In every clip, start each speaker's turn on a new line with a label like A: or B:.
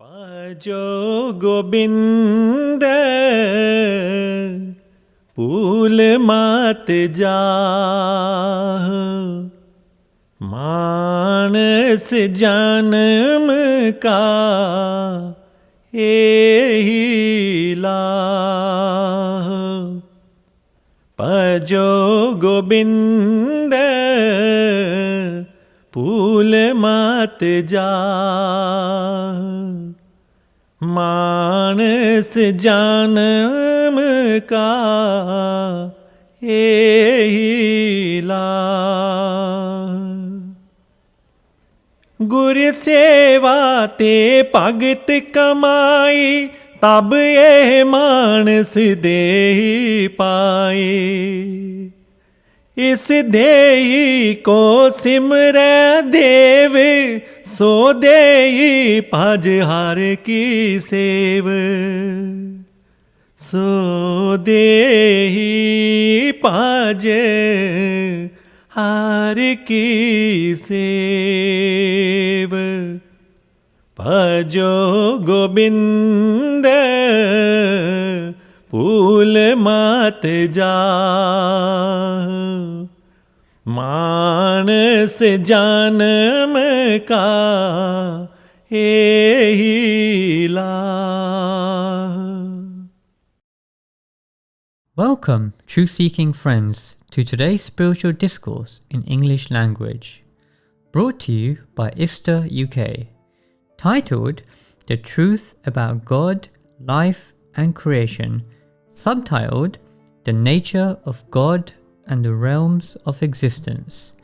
A: पाजो Gobind pool मात जाह मानस जन्म का एही लाह पाजो गोबिंद पूल मात जाह मानस जन्म का एही लाह गुर सेवा ते भगत कमाई तब ये मानस देही पाए इस देही को सिमरै देव सो देही भज हर की सेव सो देही भज हर की सेव भजो गोबिंद पूल मात जाह मानस जन्म का एही लाह.
B: Welcome, truth-seeking friends, to today's spiritual discourse in English language, brought to you by ISTAuk UK, titled The Truth About God, Life and Creation, subtitled The Nature of God and the Realms of Existence.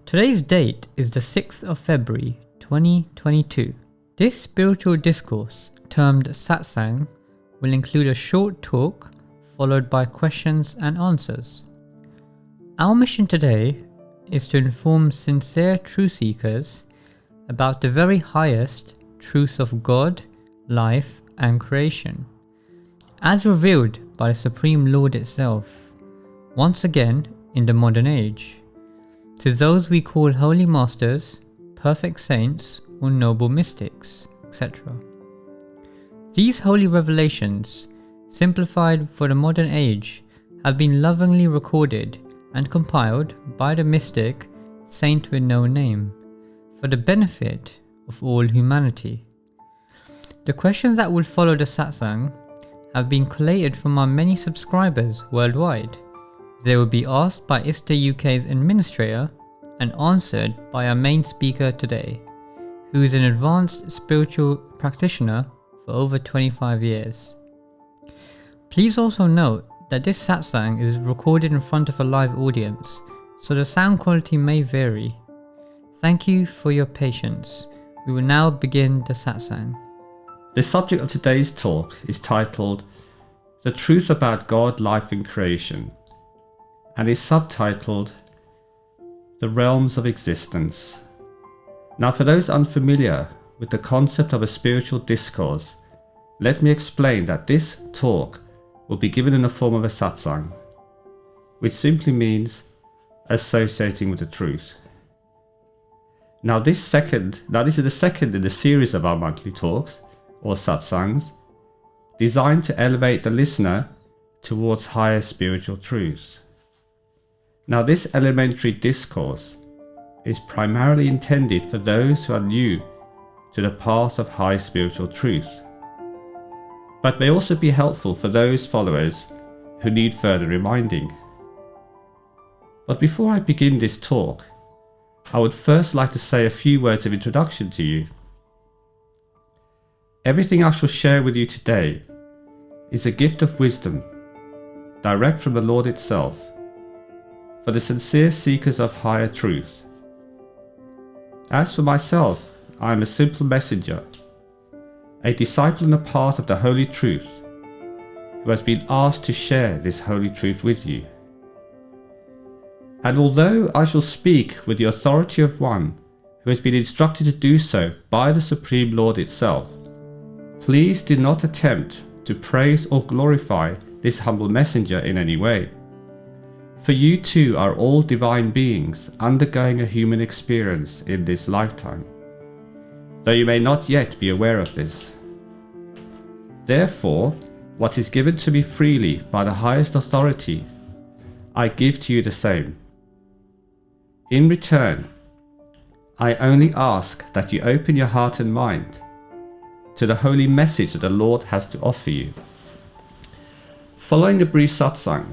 B: Today's date is the 6th of February 2022. This spiritual discourse, termed Satsang, will include a short talk followed by questions and answers. Our mission today is to inform sincere truth seekers about the very highest truths of God, life and creation, as revealed by the Supreme Lord itself, once again in the modern age, to those we call holy masters, perfect saints or noble mystics, etc. These holy revelations, simplified for the modern age, have been lovingly recorded and compiled by the mystic Saint with no name, for the benefit of all humanity. The questions that will follow the satsang have been collated from our many subscribers worldwide. They will be asked by ISTAuk UK's administrator and answered by our main speaker today, who is an advanced spiritual practitioner for over 25 years. Please also note that this satsang is recorded in front of a live audience, so the sound quality may vary. Thank you for your patience. We will now begin the satsang.
C: The subject of today's talk is titled The Truth About God, Life and Creation, and is subtitled The Realms of Existence. Now, for those unfamiliar with the concept of a spiritual discourse, let me explain that this talk will be given in the form of a satsang, which simply means associating with the truth. Now this is the second in the series of our monthly talks, or satsangs, designed to elevate the listener towards higher spiritual truths. Now this elementary discourse is primarily intended for those who are new to the path of high spiritual truth, but may also be helpful for those followers who need further reminding. But before I begin this talk, I would first like to say a few words of introduction to you. Everything I shall share with you today is a gift of wisdom, direct from the Lord itself, for the sincere seekers of higher truth. As for myself, I am a simple messenger, a disciple in the path of the Holy Truth, who has been asked to share this Holy Truth with you. And although I shall speak with the authority of one who has been instructed to do so by the Supreme Lord itself, please do not attempt to praise or glorify this humble messenger in any way. For you too are all divine beings undergoing a human experience in this lifetime, though you may not yet be aware of this. Therefore, what is given to me freely by the highest authority, I give to you the same. In return, I only ask that you open your heart and mind to the holy message that the Lord has to offer you. Following the brief satsang,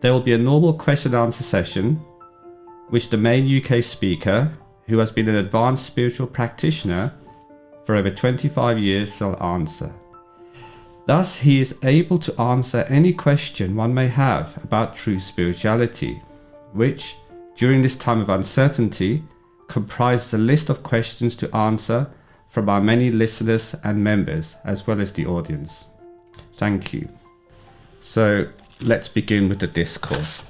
C: there will be a normal question and answer session, which the main UK speaker, who has been an advanced spiritual practitioner for over 25 years, shall answer. Thus, he is able to answer any question one may have about true spirituality, which, during this time of uncertainty, comprises a list of questions to answer from our many listeners and members, as well as the audience. Thank you. So, let's begin with the discourse.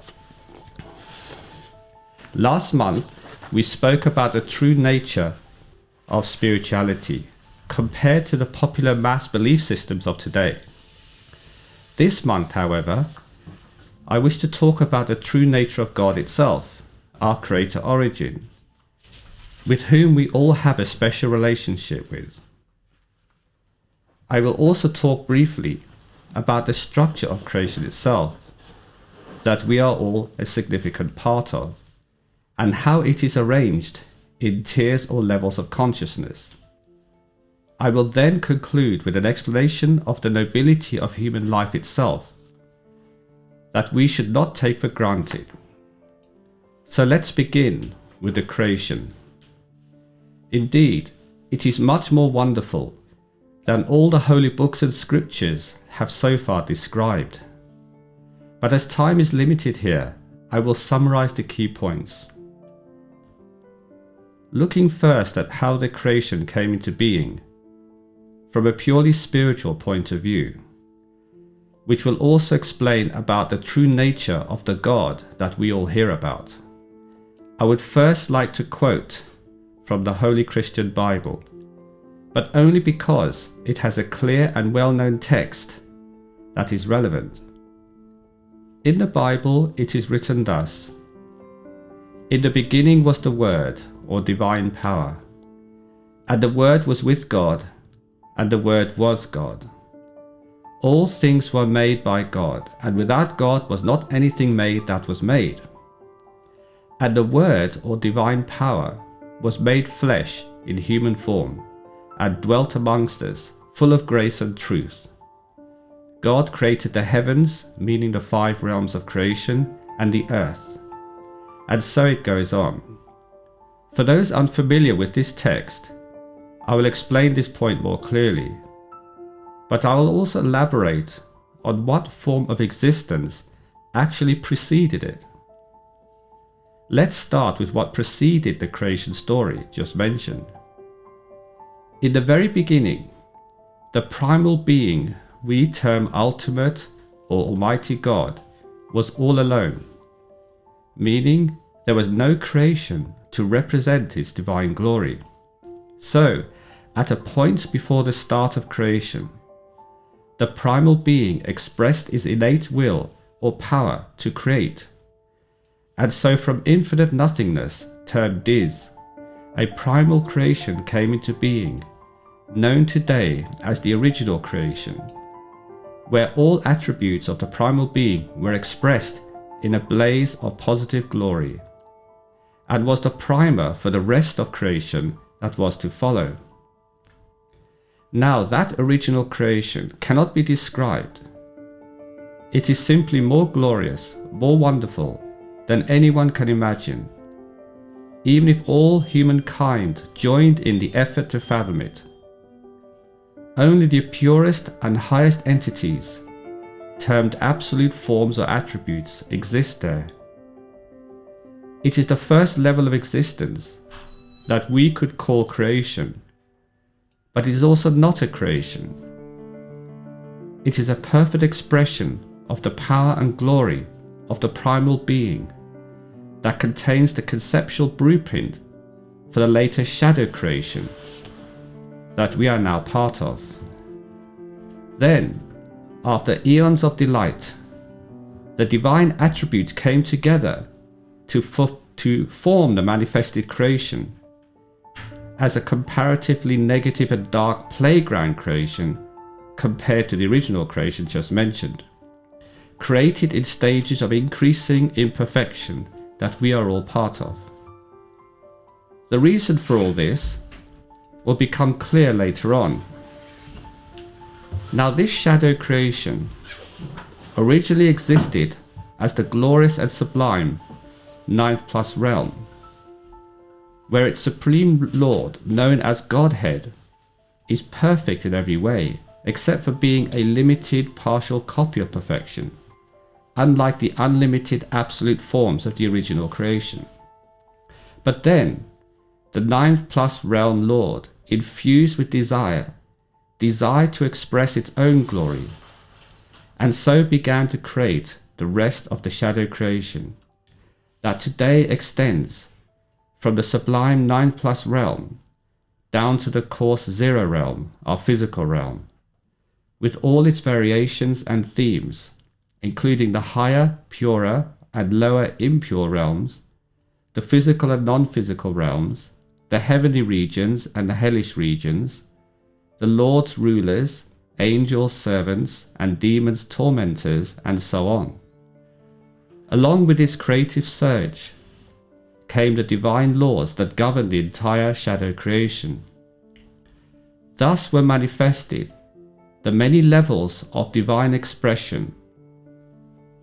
C: Last month, we spoke about the true nature of spirituality compared to the popular mass belief systems of today. This month, however, I wish to talk about the true nature of God itself, our creator origin, with whom we all have a special relationship with. I will also talk briefly about the structure of creation itself, that we are all a significant part of, and how it is arranged in tiers or levels of consciousness. I will then conclude with an explanation of the nobility of human life itself, that we should not take for granted. So let's begin with the creation. Indeed, it is much more wonderful than all the holy books and scriptures have so far described. But as time is limited here, I will summarize the key points. Looking first at how the creation came into being, from a purely spiritual point of view, which will also explain about the true nature of the God that we all hear about. I would first like to quote from the Holy Christian Bible, but only because it has a clear and well-known text that is relevant. In the Bible, it is written thus: "In the beginning was the Word, or divine power, and the Word was with God, and the Word was God. All things were made by God, and without God was not anything made that was made. And the Word, or divine power, was made flesh in human form, and dwelt amongst us, full of grace and truth. God created the heavens," meaning the 5 realms of creation, "and the earth." And so it goes on. For those unfamiliar with this text, I will explain this point more clearly, but I will also elaborate on what form of existence actually preceded it. Let's start with what preceded the creation story just mentioned. In the very beginning, the primal being we term ultimate or Almighty God was all alone, meaning there was no creation to represent his divine glory. So, at a point before the start of creation, the primal being expressed his innate will or power to create. And so from infinite nothingness, termed Dis, a primal creation came into being, known today as the original creation, where all attributes of the primal being were expressed in a blaze of positive glory, and was the primer for the rest of creation that was to follow. Now that original creation cannot be described. It is simply more glorious, more wonderful than anyone can imagine, even if all humankind joined in the effort to fathom it. Only the purest and highest entities, termed absolute forms or attributes, exist there. It is the first level of existence that we could call creation, but it is also not a creation. It is a perfect expression of the power and glory of the primal being that contains the conceptual blueprint for the later shadow creation that we are now part of. Then, after eons of delight, the divine attributes came together to form the manifested creation as a comparatively negative and dark playground creation compared to the original creation just mentioned, created in stages of increasing imperfection that we are all part of. The reason for all this will become clear later on. Now, this shadow creation originally existed as the glorious and sublime ninth plus realm, where its supreme lord, known as Godhead, is perfect in every way, except for being a limited partial copy of perfection, unlike the unlimited absolute forms of the original creation. But then, the ninth plus realm lord, infused with desire to express its own glory, and so began to create the rest of the shadow creation that today extends from the sublime ninth plus realm down to the coarse zero realm, our physical realm, with all its variations and themes, including the higher, purer, and lower impure realms, the physical and non-physical realms, the heavenly regions and the hellish regions, the Lord's rulers, angels' servants, and demons' tormentors, and so on. Along with this creative surge came the divine laws that govern the entire shadow creation. Thus were manifested the many levels of divine expression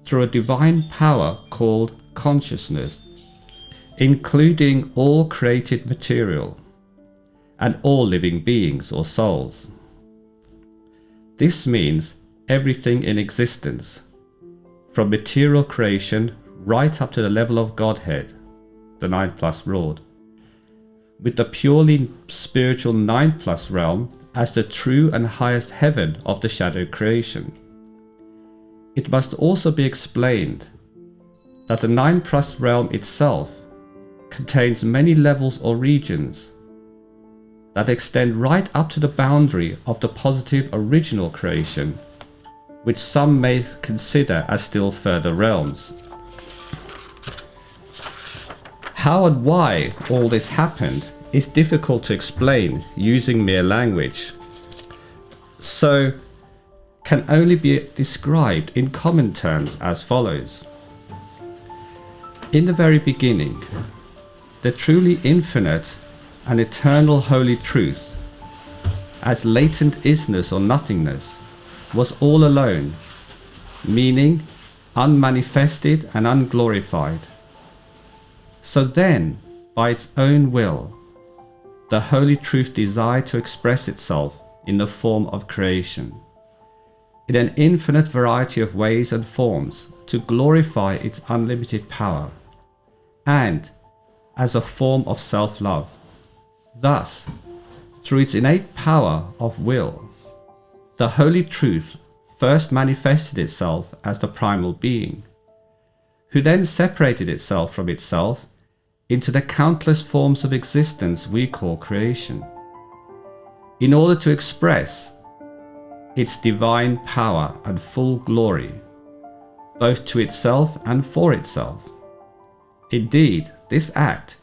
C: through a divine power called consciousness, including all created material and all living beings or souls. This means everything in existence, from material creation right up to the level of Godhead, the ninth plus Lord, with the purely spiritual ninth plus realm as the true and highest heaven of the shadow creation. It must also be explained that the ninth plus realm itself contains many levels or regions that extend right up to the boundary of the positive original creation, which some may consider as still further realms. How and why all this happened is difficult to explain using mere language, so can only be described in common terms as follows. In the very beginning, the truly infinite and eternal holy truth, as latent isness or nothingness, was all alone, meaning unmanifested and unglorified. So then, by its own will, the holy truth desired to express itself in the form of creation, in an infinite variety of ways and forms, to glorify its unlimited power, and as a form of self-love. Thus, through its innate power of will, the holy truth first manifested itself as the primal being, who then separated itself from itself into the countless forms of existence we call creation, in order to express its divine power and full glory, both to itself and for itself. Indeed, this act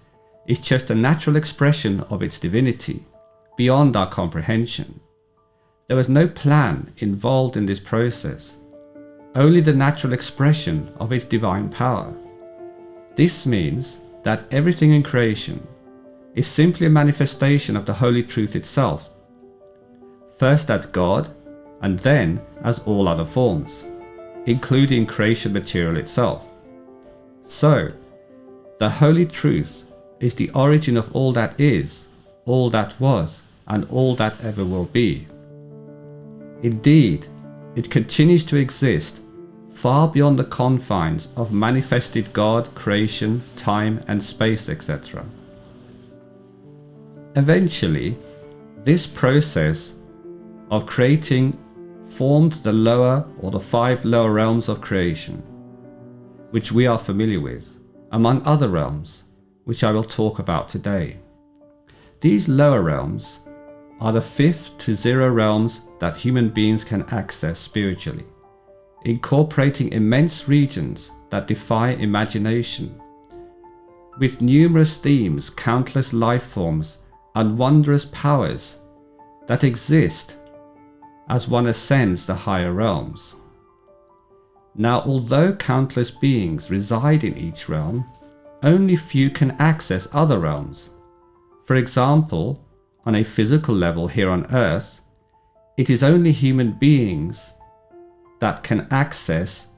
C: is just a natural expression of its divinity, beyond our comprehension. There was no plan involved in this process, only the natural expression of its divine power. This means that everything in creation is simply a manifestation of the holy truth itself, first as God, and then as all other forms, including creation material itself. So, the holy truth is the origin of all that is, all that was, and all that ever will be. Indeed, it continues to exist far beyond the confines of manifested God, creation, time and space, etc. Eventually, this process of creating formed the lower or the 5 lower realms of creation, which we are familiar with, among other realms, which I will talk about today. These lower realms are the 5th to 0 realms that human beings can access spiritually, incorporating immense regions that defy imagination, with numerous themes, countless life forms, and wondrous powers that exist as one ascends the higher realms. Now, although countless beings reside in each realm, only few can access other realms. For example, on a physical level here on Earth, it is only human beings that can access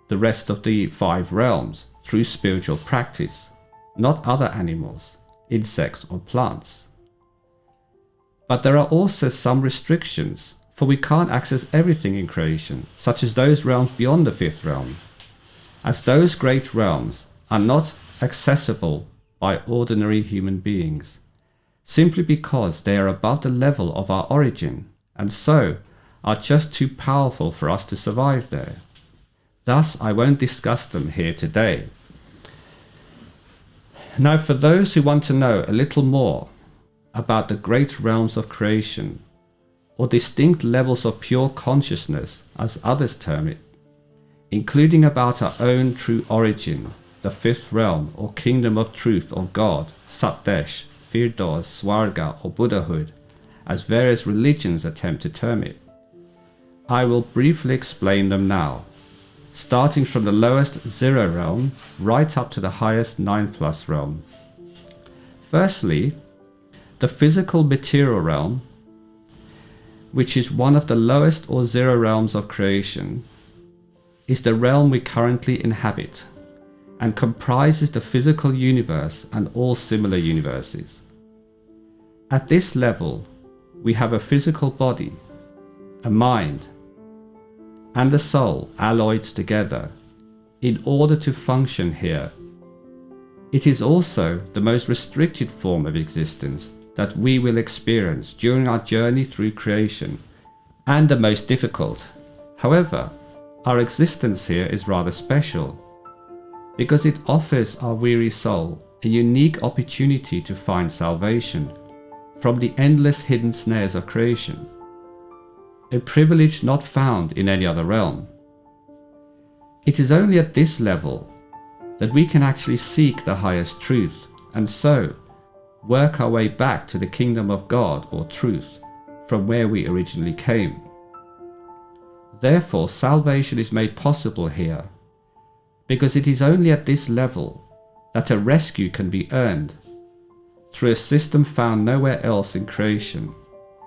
C: the rest of the 5 realms through spiritual practice, not other animals, insects or plants. But there are also some restrictions, for we can't access everything in creation, such as those realms beyond the 5th realm, as those great realms are not accessible by ordinary human beings, simply because they are above the level of our origin, and so are just too powerful for us to survive there. Thus, I won't discuss them here today. Now, for those who want to know a little more about the great realms of creation, or distinct levels of pure consciousness, as others term it, including about our own true origin, the 5th realm or kingdom of truth or God, Satdesh, Firdaus, Swarga or Buddhahood, as various religions attempt to term it, I will briefly explain them now, starting from the lowest 0 realm right up to the highest 9+ realm. Firstly, the physical material realm, which is one of the lowest or 0 realms of creation, is the realm we currently inhabit and comprises the physical universe and all similar universes. At this level, we have a physical body, a mind, and a soul alloyed together in order to function here. It is also the most restricted form of existence that we will experience during our journey through creation, and the most difficult. However, our existence here is rather special, because it offers our weary soul a unique opportunity to find salvation from the endless hidden snares of creation, a privilege not found in any other realm. It is only at this level that we can actually seek the highest truth, and so work our way back to the kingdom of God or truth, from where we originally came. Therefore, salvation is made possible here, because it is only at this level that a rescue can be earned through a system found nowhere else in creation,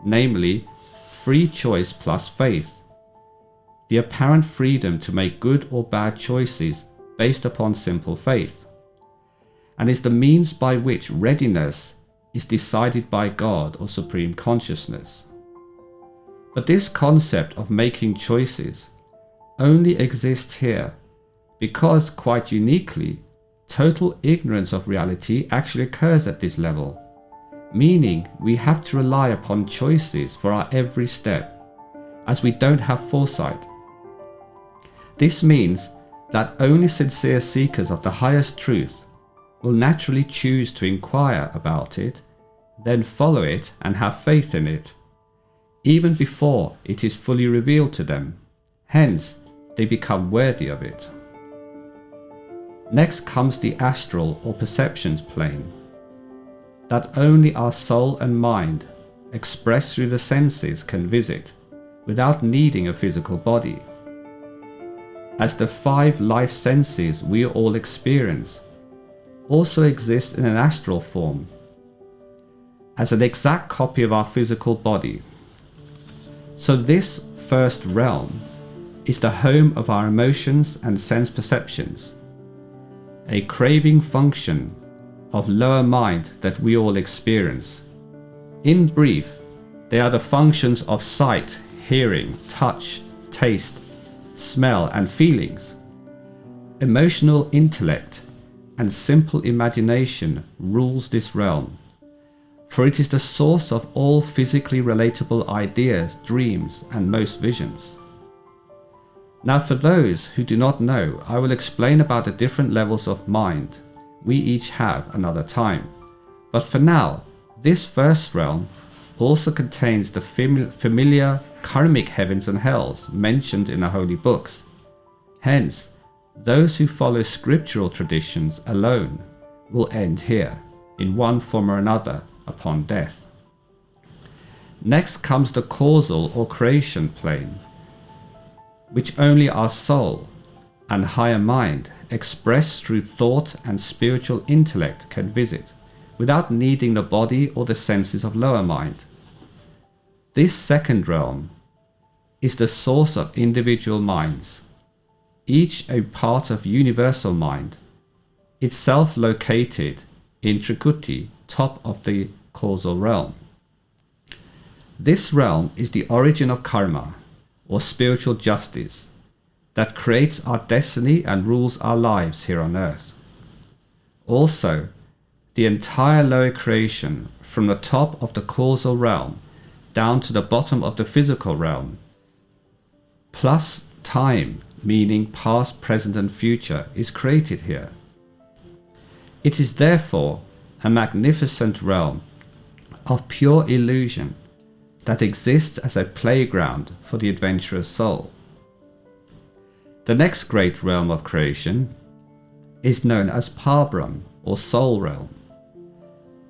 C: namely free choice plus faith, the apparent freedom to make good or bad choices based upon simple faith, and is the means by which readiness is decided by God or Supreme Consciousness. But this concept of making choices only exists here because, quite uniquely, total ignorance of reality actually occurs at this level, meaning we have to rely upon choices for our every step, as we don't have foresight. This means that only sincere seekers of the highest truth will naturally choose to inquire about it, then follow it and have faith in it, even before it is fully revealed to them. Hence, they become worthy of it. Next comes the astral or perceptions plane, that only our soul and mind, expressed through the senses, can visit, without needing a physical body. As the 5 life senses we all experience also exist in an astral form, as an exact copy of our physical body. So this first realm is the home of our emotions and sense perceptions, a craving function of lower mind that we all experience. In brief, they are the functions of sight, hearing, touch, taste, smell and feelings. Emotional intellect and simple imagination rules this realm, for it is the source of all physically relatable ideas, dreams and most visions. Now, for those who do not know, I will explain about the different levels of mind we each have another time. But for now, this first realm also contains the familiar karmic heavens and hells mentioned in the holy books. Hence, those who follow scriptural traditions alone will end here, in one form or another, upon death. Next comes the causal or creation plane, which only our soul and higher mind, expressed through thought and spiritual intellect, can visit, without needing the body or the senses of lower mind. This second realm is the source of individual minds, each a part of universal mind, itself located in Trikuti, top of the causal realm. This realm is the origin of karma, or spiritual justice, that creates our destiny and rules our lives here on earth. Also, the entire lower creation, from the top of the causal realm down to the bottom of the physical realm, plus time, meaning past, present and future, is created here. It is therefore a magnificent realm of pure illusion that exists as a playground for the adventurous soul. The next great realm of creation is known as Parbrahm, or soul realm,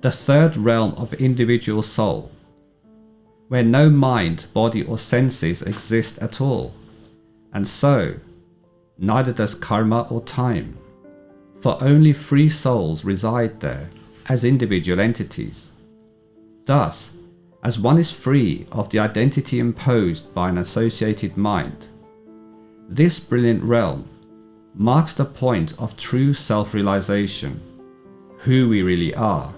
C: the third realm of individual soul, where no mind, body or senses exist at all, and so neither does karma or time, for only free souls reside there as individual entities. Thus, as one is free of the identity imposed by an associated mind, this brilliant realm marks the point of true self-realization, who we really are,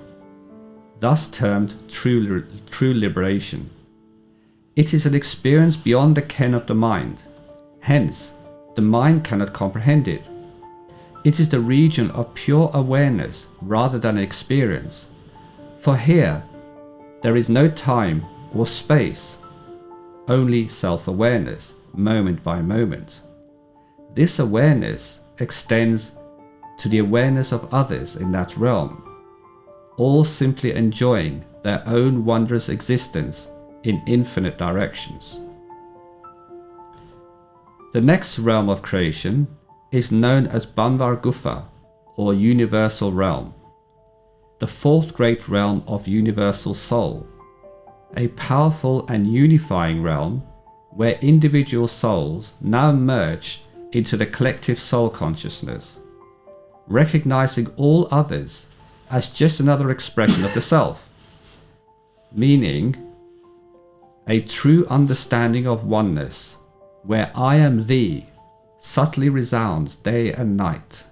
C: thus termed true liberation. It is an experience beyond the ken of the mind, hence the mind cannot comprehend it. It is the region of pure awareness rather than experience, for here there is no time or space, only self-awareness, moment by moment. This awareness extends to the awareness of others in that realm, all simply enjoying their own wondrous existence in infinite directions. The next realm of creation is known as Banvar Gufa, or universal realm, the fourth great realm of universal soul, a powerful and unifying realm where individual souls now merge into the collective soul consciousness, recognizing all others as just another expression of the self, meaning a true understanding of oneness, where I am thee subtly resounds day and night.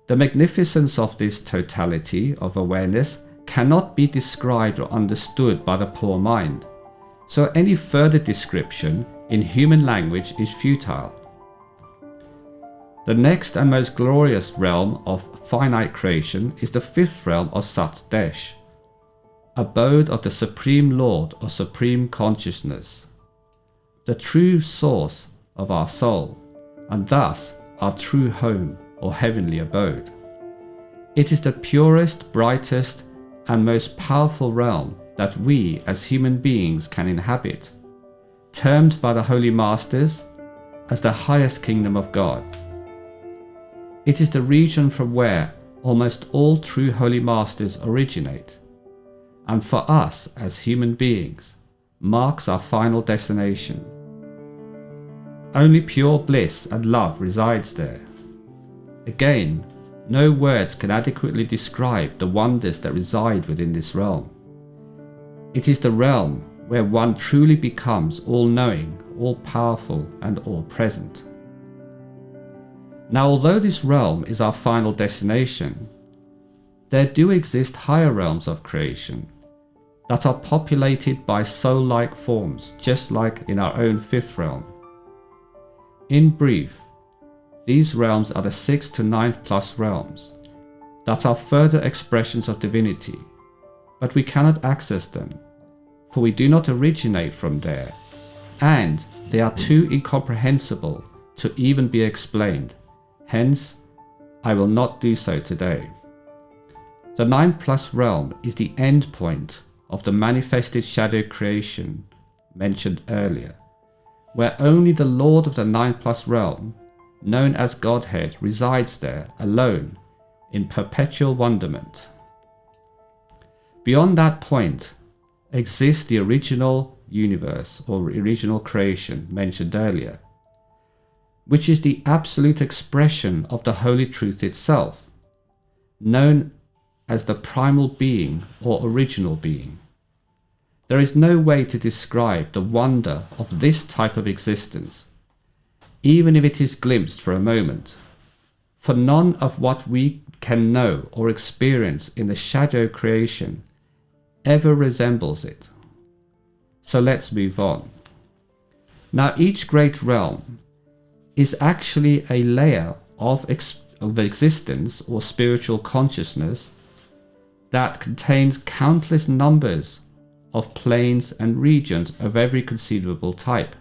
C: The magnificence of this totality of awareness cannot be described or understood by the poor mind, so any further description in human language is futile. The next and most glorious realm of finite creation is the fifth realm of Sat Desh, abode of the Supreme Lord or Supreme Consciousness, the true source of our soul, and thus our true home or heavenly abode. It is the purest, brightest, and most powerful realm that we as human beings can inhabit, termed by the Holy Masters as the highest kingdom of God. It is the region from where almost all true Holy Masters originate, and for us as human beings marks our final destination. Only pure bliss and love resides there. Again, no words can adequately describe the wonders that reside within this realm. It is the realm where one truly becomes all-knowing, all-powerful, and all-present. Now, although this realm is our final destination, there do exist higher realms of creation that are populated by soul-like forms, just like in our own fifth realm. In brief, these realms are the 6th to 9th plus realms that are further expressions of divinity, but we cannot access them, for we do not originate from there, and they are too incomprehensible to even be explained. Hence, I will not do so today. The 9th plus realm is the end point of the manifested shadow creation mentioned earlier, where only the Lord of the 9th plus realm, known as Godhead, resides there alone in perpetual wonderment. Beyond that point, exists the original universe or original creation mentioned earlier, which is the absolute expression of the Holy Truth itself, known as the primal being or original being. There is no way to describe the wonder of this type of existence, even if it is glimpsed for a moment, for none of what we can know or experience in the shadow creation ever resembles it. So let's move on. Now, each great realm is actually a layer of existence or spiritual consciousness that contains countless numbers of planes and regions of every conceivable type.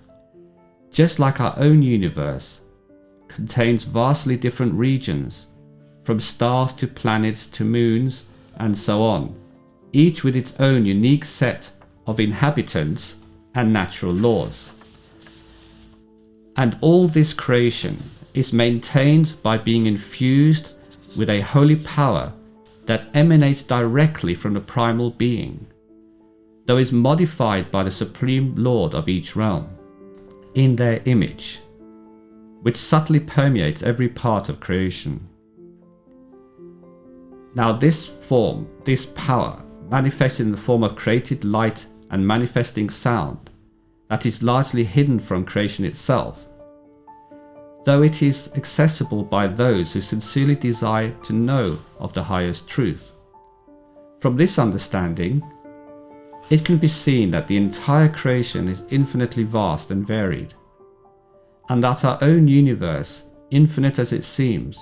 C: Just like our own universe contains vastly different regions, from stars to planets to moons and so on, each with its own unique set of inhabitants and natural laws. And all this creation is maintained by being infused with a holy power that emanates directly from the primal being, though is modified by the Supreme Lord of each realm, in their image, which subtly permeates every part of creation. Now this form, this power, manifests in the form of created light and manifesting sound that is largely hidden from creation itself, though it is accessible by those who sincerely desire to know of the highest truth. From this understanding, it can be seen that the entire creation is infinitely vast and varied, and that our own universe, infinite as it seems,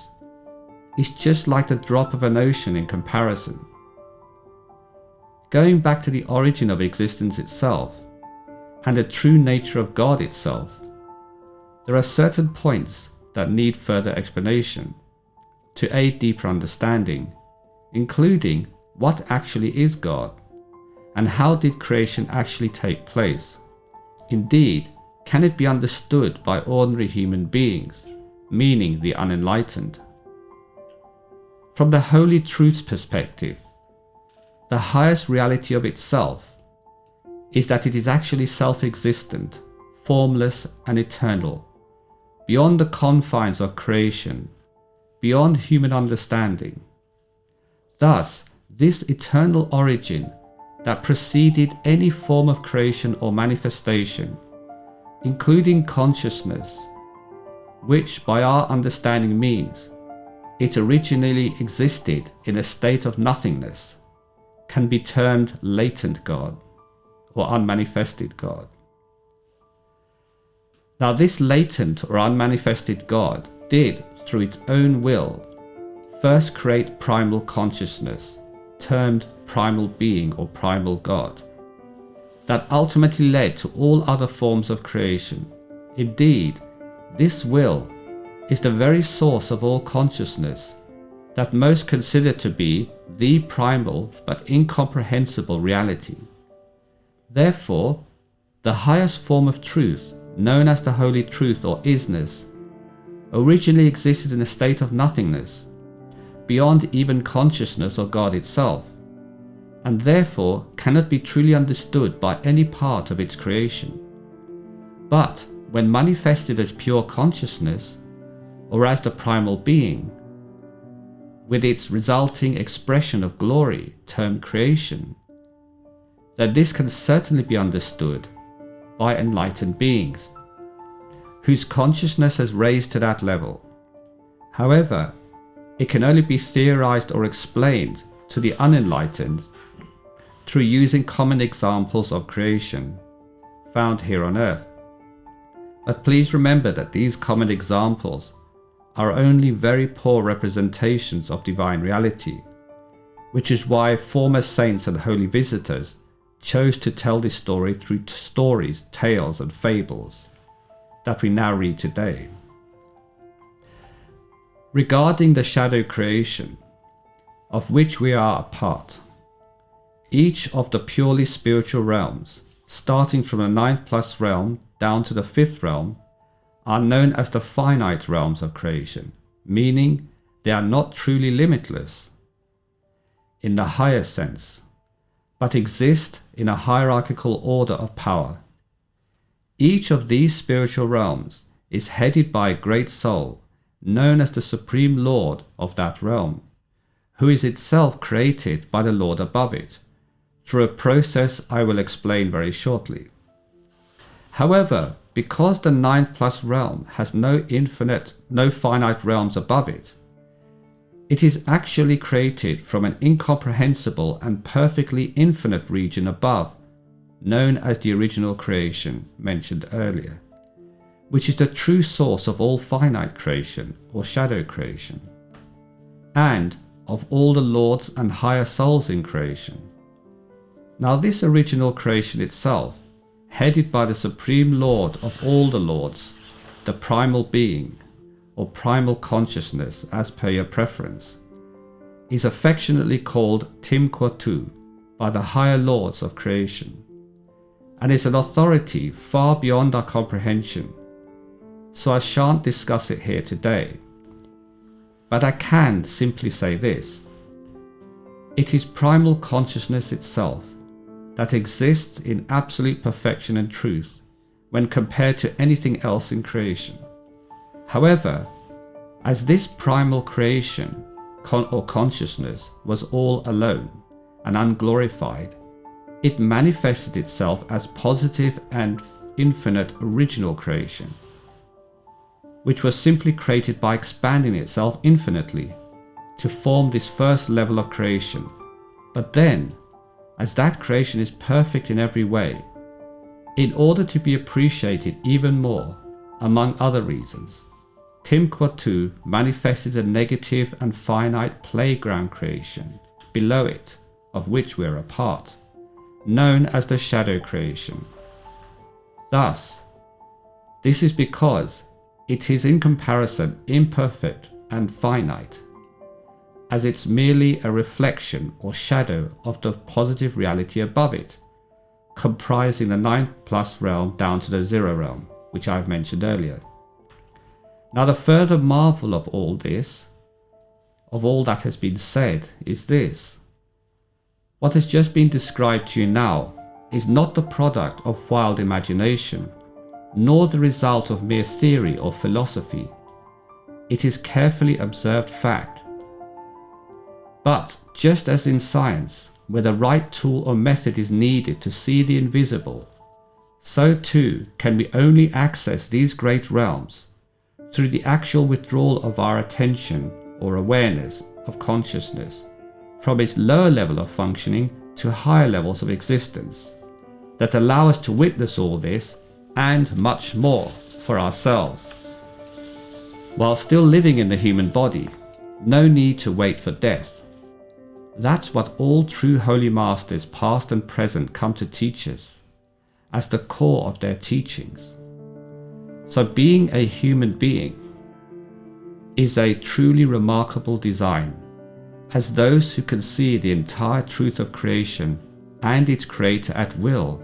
C: is just like the drop of an ocean in comparison. Going back to the origin of existence itself, and the true nature of God itself, there are certain points that need further explanation to aid deeper understanding, including what actually is God, and how did creation actually take place. Indeed, can it be understood by ordinary human beings, meaning the unenlightened? From the Holy Truth's perspective, the highest reality of itself is that it is actually self-existent, formless and eternal, beyond the confines of creation, beyond human understanding. Thus, this eternal origin that preceded any form of creation or manifestation, including consciousness, which by our understanding means it originally existed in a state of nothingness, can be termed latent God or unmanifested God. Now this latent or unmanifested God did, through its own will, first create primal consciousness, termed primal being or primal God, that ultimately led to all other forms of creation. Indeed, this will is the very source of all consciousness, that most consider to be the primal but incomprehensible reality. Therefore, the highest form of truth, known as the Holy Truth or Isness, originally existed in a state of nothingness, beyond even consciousness or God itself, and therefore cannot be truly understood by any part of its creation. But when manifested as pure consciousness, or as the primal being, with its resulting expression of glory, termed creation, then this can certainly be understood by enlightened beings, whose consciousness has raised to that level. However, it can only be theorized or explained to the unenlightened through using common examples of creation found here on earth. But please remember that these common examples are only very poor representations of divine reality, which is why former saints and holy visitors chose to tell this story through stories, tales and fables that we now read today. Regarding the shadow creation, of which we are a part, each of the purely spiritual realms, starting from the 9th plus realm down to the 5th realm, are known as the finite realms of creation, meaning they are not truly limitless in the higher sense, but exist in a hierarchical order of power. Each of these spiritual realms is headed by a great soul, known as the Supreme Lord of that realm, who is itself created by the Lord above it, through a process I will explain very shortly. However, because the ninth plus realm has no finite realms above it, it is actually created from an incomprehensible and perfectly infinite region above, known as the original creation mentioned earlier, which is the true source of all finite creation or shadow creation, and of all the lords and higher souls in creation. Now this original creation itself, headed by the Supreme Lord of all the lords, the primal being, or primal consciousness as per your preference, is affectionately called Tim-Kwa-Tu by the higher lords of creation, and is an authority far beyond our comprehension, so I shan't discuss it here today. But I can simply say this: it is primal consciousness itself that exists in absolute perfection and truth when compared to anything else in creation. However, as this primal creation or consciousness was all alone and unglorified, it manifested itself as positive and infinite original creation, which was simply created by expanding itself infinitely to form this first level of creation. But then, as that creation is perfect in every way, in order to be appreciated even more, among other reasons, Tim-Kwa-Tu manifested a negative and finite playground creation below it, of which we are a part, known as the shadow creation. Thus, this is because it is in comparison imperfect and finite, as it's merely a reflection or shadow of the positive reality above it, comprising the 9th plus realm down to the 0 realm, which I've mentioned earlier. Now the further marvel of all this, of all that has been said, is this: what has just been described to you now is not the product of wild imagination, nor the result of mere theory or philosophy. It is carefully observed fact. But just as in science, where the right tool or method is needed to see the invisible, so too can we only access these great realms through the actual withdrawal of our attention or awareness of consciousness from its lower level of functioning to higher levels of existence that allow us to witness all this and much more for ourselves. While still living in the human body, no need to wait for death. That's what all true holy masters past and present come to teach us as the core of their teachings. So being a human being is a truly remarkable design, as those who can see the entire truth of creation and its creator at will,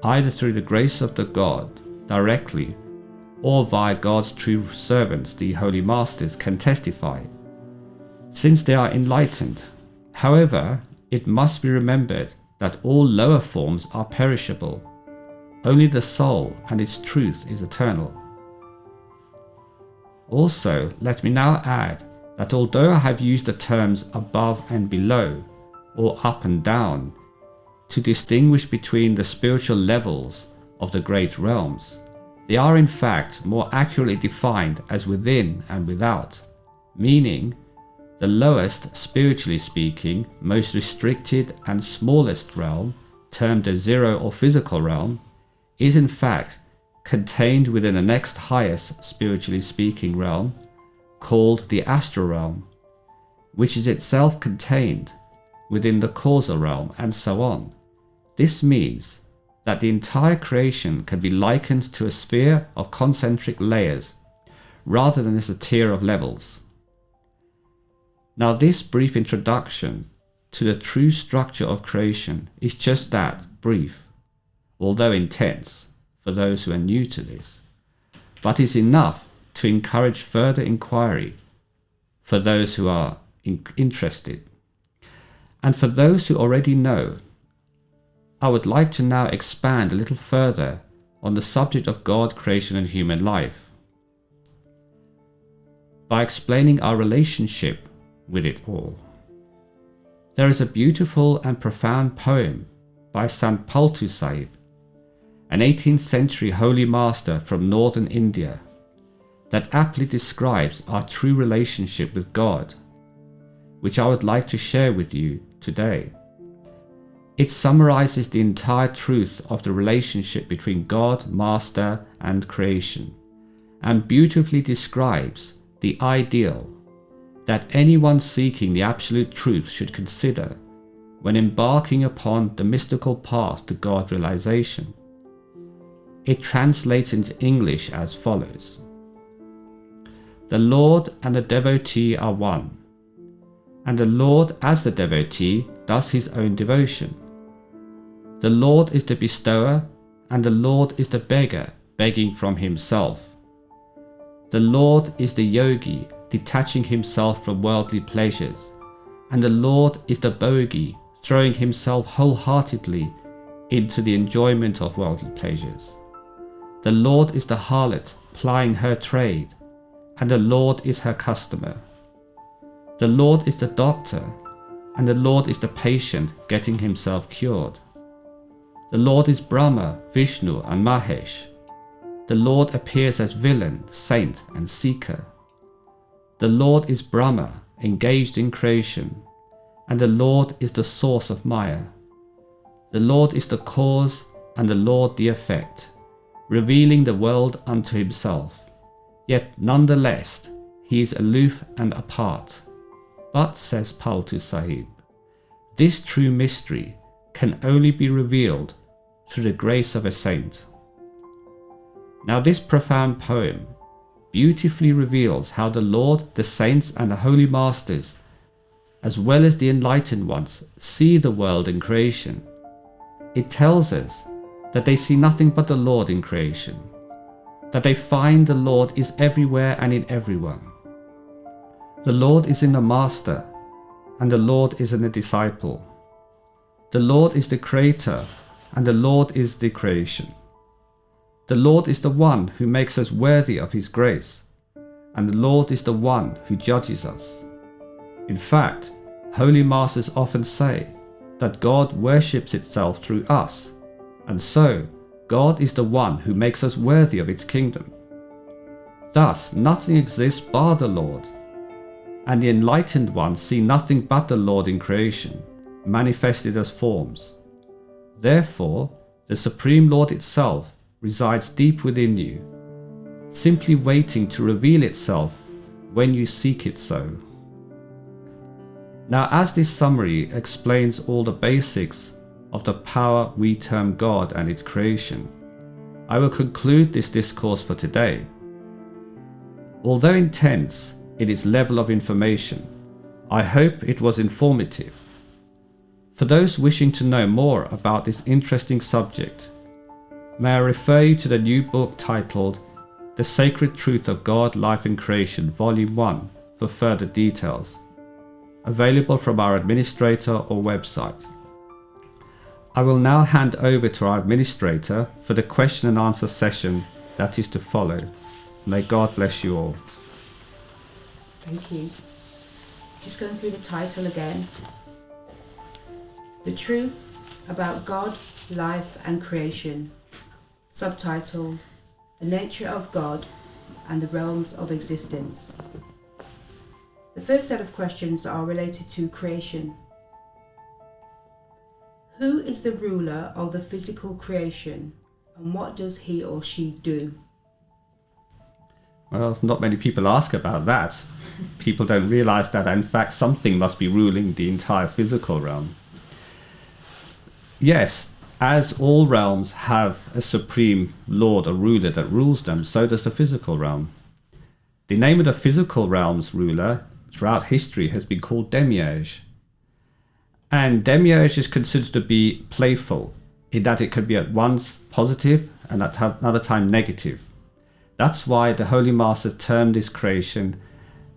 C: either through the grace of the God directly or via God's true servants, the holy masters, can testify, since they are enlightened. However, it must be remembered that all lower forms are perishable. Only the soul and its truth is eternal. Also, let me now add that although I have used the terms above and below, or up and down, to distinguish between the spiritual levels of the great realms, they are in fact more accurately defined as within and without, meaning the lowest, spiritually speaking, most restricted and smallest realm, termed the 0 or physical realm, is in fact contained within the next highest, spiritually speaking realm, called the astral realm, which is itself contained within the causal realm, and so on. This means that the entire creation can be likened to a sphere of concentric layers, rather than as a tier of levels. Now this brief introduction to the true structure of creation is just that, brief, although intense for those who are new to this, but is enough to encourage further inquiry for those who are interested. And for those who already know, I would like to now expand a little further on the subject of God, creation and human life by explaining our relationship with it all. There is a beautiful and profound poem by Sant Sahib, an 18th century holy master from northern India, that aptly describes our true relationship with God, which I would like to share with you today. It summarizes the entire truth of the relationship between God, Master, and creation, and beautifully describes the ideal that anyone seeking the absolute truth should consider when embarking upon the mystical path to God realization. It translates into English as follows: The Lord and the devotee are one, and the Lord as the devotee does his own devotion. The Lord is the bestower, and the Lord is the beggar begging from himself. The Lord is the yogi detaching himself from worldly pleasures, and the Lord is the bogi throwing himself wholeheartedly into the enjoyment of worldly pleasures. The Lord is the harlot plying her trade, and the Lord is her customer. The Lord is the doctor, and the Lord is the patient getting himself cured. The Lord is Brahma, Vishnu, and Mahesh. The Lord appears as villain, saint, and seeker. The Lord is Brahma, engaged in creation, and the Lord is the source of Maya. The Lord is the cause, and the Lord the effect, revealing the world unto himself. Yet nonetheless, he is aloof and apart. But, says Paltu Sahib, this true mystery can only be revealed through the grace of a saint. Now this profound poem beautifully reveals how the Lord, the saints and the holy masters, as well as the enlightened ones, see the world and creation. It tells us that they see nothing but the Lord in creation, that they find the Lord is everywhere and in everyone. The Lord is in the master, and the Lord is in the disciple. The Lord is the creator, and the Lord is the creation. The Lord is the one who makes us worthy of his grace, and the Lord is the one who judges us. In fact, holy masters often say that God worships itself through us, and so God is the one who makes us worthy of its kingdom. Thus, nothing exists bar the Lord, and the enlightened ones see nothing but the Lord in creation, manifested as forms. Therefore, the Supreme Lord itself resides deep within you, simply waiting to reveal itself when you seek it so. Now, as this summary explains all the basics of the power we term God and its creation, I will conclude this discourse for today. Although intense in its level of information, I hope it was informative. For those wishing to know more about this interesting subject, may I refer you to the new book titled The Sacred Truth of God, Life and Creation, Volume 1 for further details, available from our administrator or website. I will now hand over to our administrator for the question and answer session that is to follow. May God bless you all.
D: Thank you. Just going through the title again. The Truth About God, Life and Creation. Subtitled, The Nature of God and the Realms of Existence. The first set of questions are related to creation. Who is the ruler of the physical creation, and what does he or she do?
C: Well, not many people ask about that. People don't realize that in fact something must be ruling the entire physical realm. Yes, as all realms have a supreme lord or ruler that rules them, so does the physical realm. The name of the physical realm's ruler throughout history has been called Demiurge. And Demiurge is considered to be playful, in that it can be at once positive and at another time negative. That's why the Holy Masters termed this creation,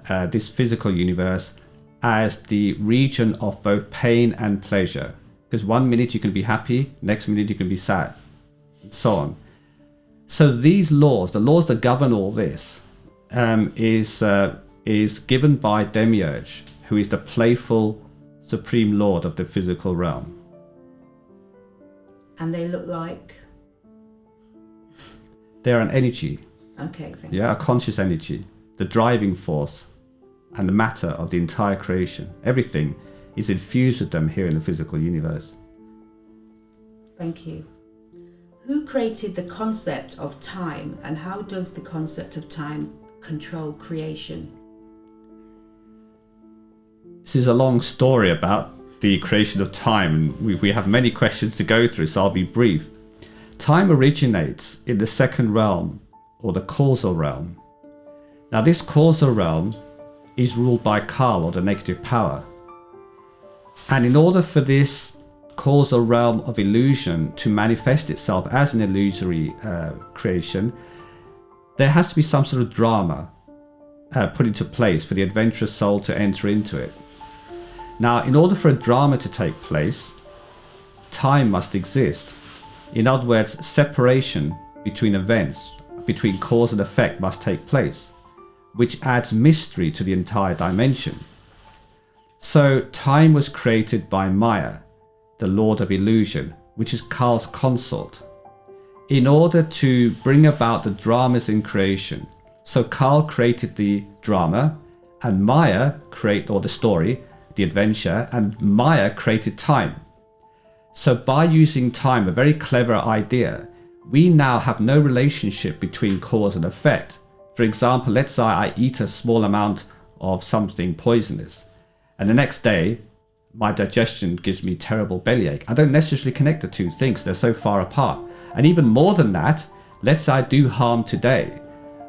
C: this physical universe, as the region of both pain and pleasure, because 1 minute you can be happy, next minute you can be sad, and so on. So these laws, the laws that govern all this, is given by Demiurge, who is the playful supreme lord of the physical realm.
D: And they look like?
C: They're an energy.
D: Okay, thanks.
C: Yeah, a conscious energy, the driving force and the matter of the entire creation. Everything is infused with them here in the physical universe.
D: Thank you. Who created the concept of time, and how does the concept of time control creation?
C: This is a long story about the creation of time, and we have many questions to go through, so I'll be brief. Time originates in the second realm, or the causal realm. Now this causal realm is ruled by Kal, or the negative power. And in order for this causal realm of illusion to manifest itself as an illusory creation, there has to be some sort of drama put into place for the adventurous soul to enter into it. Now, in order for a drama to take place, time must exist. In other words, separation between events, between cause and effect must take place, which adds mystery to the entire dimension. So time was created by Maya, the Lord of Illusion, which is Kal's consort, in order to bring about the dramas in creation. So Kal created the drama, and Maya or the story, the adventure, and Maya created time. So by using time, a very clever idea, we now have no relationship between cause and effect. For example, let's say I eat a small amount of something poisonous, and the next day my digestion gives me terrible bellyache. I don't necessarily connect the two things, they're so far apart. And even more than that, let's say I do harm today.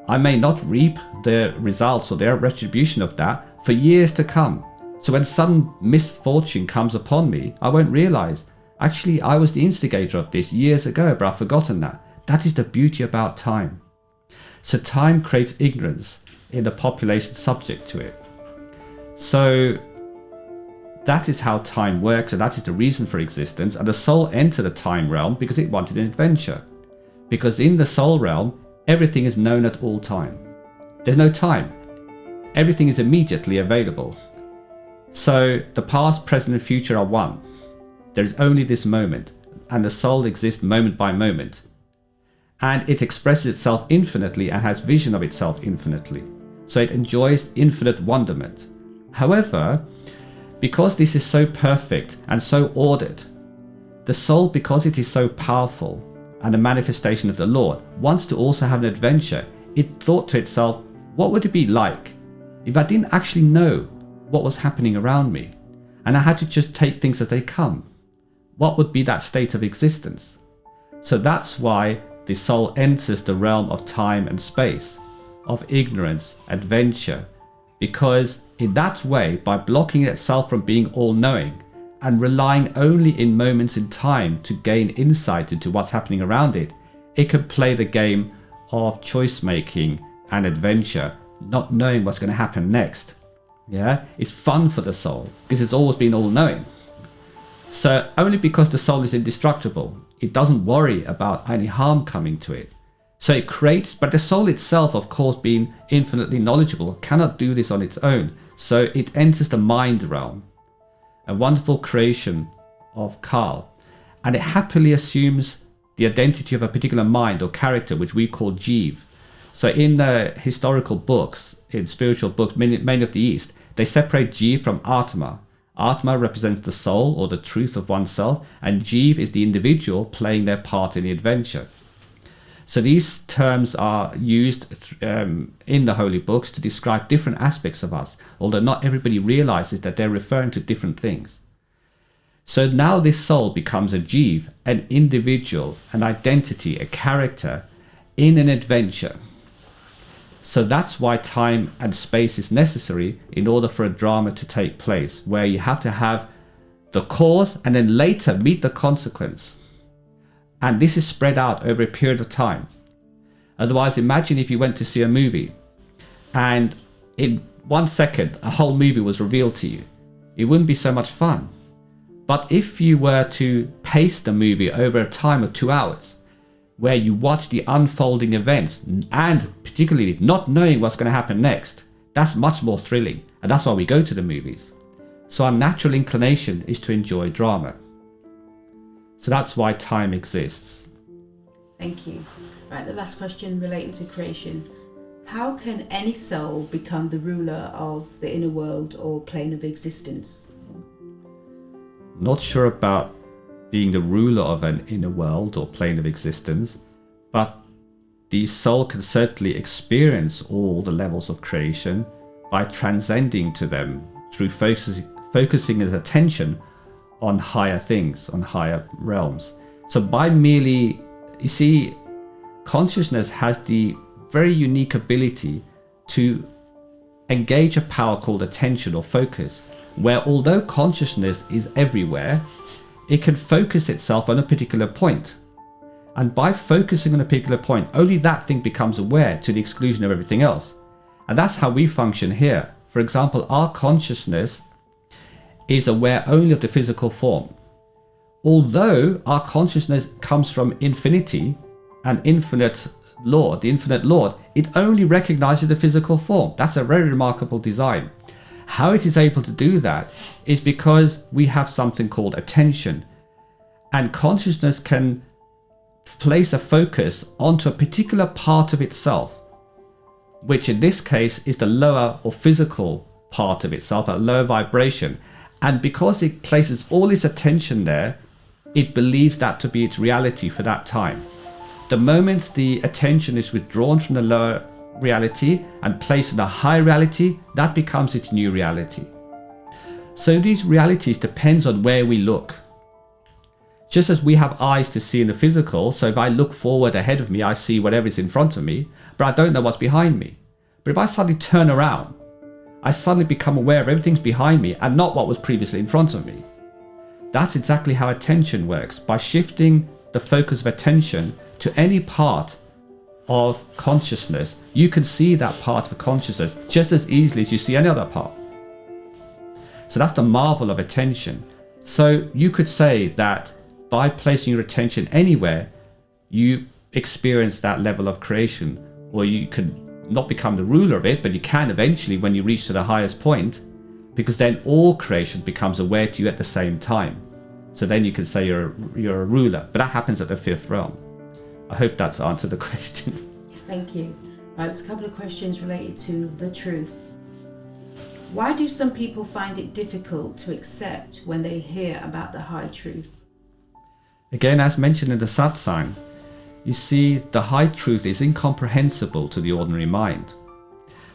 C: I may not reap the results or the retribution of that for years to come. So when sudden misfortune comes upon me, I won't realize, actually I was the instigator of this years ago, but I've forgotten that. That is the beauty about time. So time creates ignorance in the population subject to it. So that is how time works, and that is the reason for existence. And the soul entered the time realm because it wanted an adventure. Because in the soul realm, everything is known at all time. There's no time. Everything is immediately available. So the past, present, and future are one. There is only this moment, and the soul exists moment by moment. And it expresses itself infinitely and has vision of itself infinitely. So it enjoys infinite wonderment. However, because this is so perfect and so ordered, the soul, because it is so powerful and a manifestation of the Lord, wants to also have an adventure. It thought to itself, what would it be like if I didn't actually know what was happening around me and I had to just take things as they come? What would be that state of existence? So that's why the soul enters the realm of time and space, of ignorance, adventure, because in that way, by blocking itself from being all-knowing and relying only in moments in time to gain insight into what's happening around it, it can play the game of choice-making and adventure, not knowing what's going to happen next. Yeah, it's fun for the soul because it's always been all-knowing. So only because the soul is indestructible, it doesn't worry about any harm coming to it. So it creates, but the soul itself, of course, being infinitely knowledgeable, cannot do this on its own. So it enters the mind realm, a wonderful creation of Kal, and it happily assumes the identity of a particular mind or character, which we call Jeev. So in the historical books, in spiritual books, many of the East, they separate Jeev from Atma. Atma represents the soul or the truth of oneself, and Jeev is the individual playing their part in the adventure. So these terms are used in the holy books to describe different aspects of us, although not everybody realizes that they're referring to different things. So now this soul becomes a Jeev, an individual, an identity, a character in an adventure. So that's why time and space is necessary in order for a drama to take place, where you have to have the cause and then later meet the consequence. And this is spread out over a period of time. Otherwise, imagine if you went to see a movie and in 1 second, a whole movie was revealed to you. It wouldn't be so much fun. But if you were to pace the movie over a time of 2 hours, where you watch the unfolding events and particularly not knowing what's going to happen next, that's much more thrilling. And that's why we go to the movies. So our natural inclination is to enjoy drama. So that's why time exists.
D: Thank you. Right, the last question relating to creation. How can any soul become the ruler of the inner world or plane of existence?
C: Not sure about being the ruler of an inner world or plane of existence, but the soul can certainly experience all the levels of creation by transcending to them through focusing its attention on higher things, on higher realms. So by merely, you see, consciousness has the very unique ability to engage a power called attention or focus, where although consciousness is everywhere, it can focus itself on a particular point. And by focusing on a particular point, only that thing becomes aware to the exclusion of everything else. And that's how we function here. For example, our consciousness is aware only of the physical form. Although our consciousness comes from infinity, an infinite Lord, the infinite Lord, it only recognizes the physical form. That's a very remarkable design. How it is able to do that is because we have something called attention. And consciousness can place a focus onto a particular part of itself, which in this case is the lower or physical part of itself, a lower vibration. And because it places all its attention there, it believes that to be its reality for that time. The moment the attention is withdrawn from the lower reality and placed in a high reality, that becomes its new reality. So these realities depends on where we look. Just as we have eyes to see in the physical, so if I look forward ahead of me, I see whatever is in front of me, but I don't know what's behind me. But if I suddenly turn around, I suddenly become aware of everything's behind me and not what was previously in front of me. That's exactly how attention works. By shifting the focus of attention to any part of consciousness, you can see that part of consciousness just as easily as you see any other part. So that's the marvel of attention. So you could say that by placing your attention anywhere, you experience that level of creation, or you could not become the ruler of it, but you can eventually when you reach to the highest point, because then all creation becomes aware to you at the same time. So then you can say you're a ruler, but that happens at the fifth realm. I hope that's answered the question.
D: Thank you. Right, there's a couple of questions related to the truth. Why do some people find it difficult to accept when they hear about the high truth?
C: Again, as mentioned in the Satsang, you see, the high truth is incomprehensible to the ordinary mind.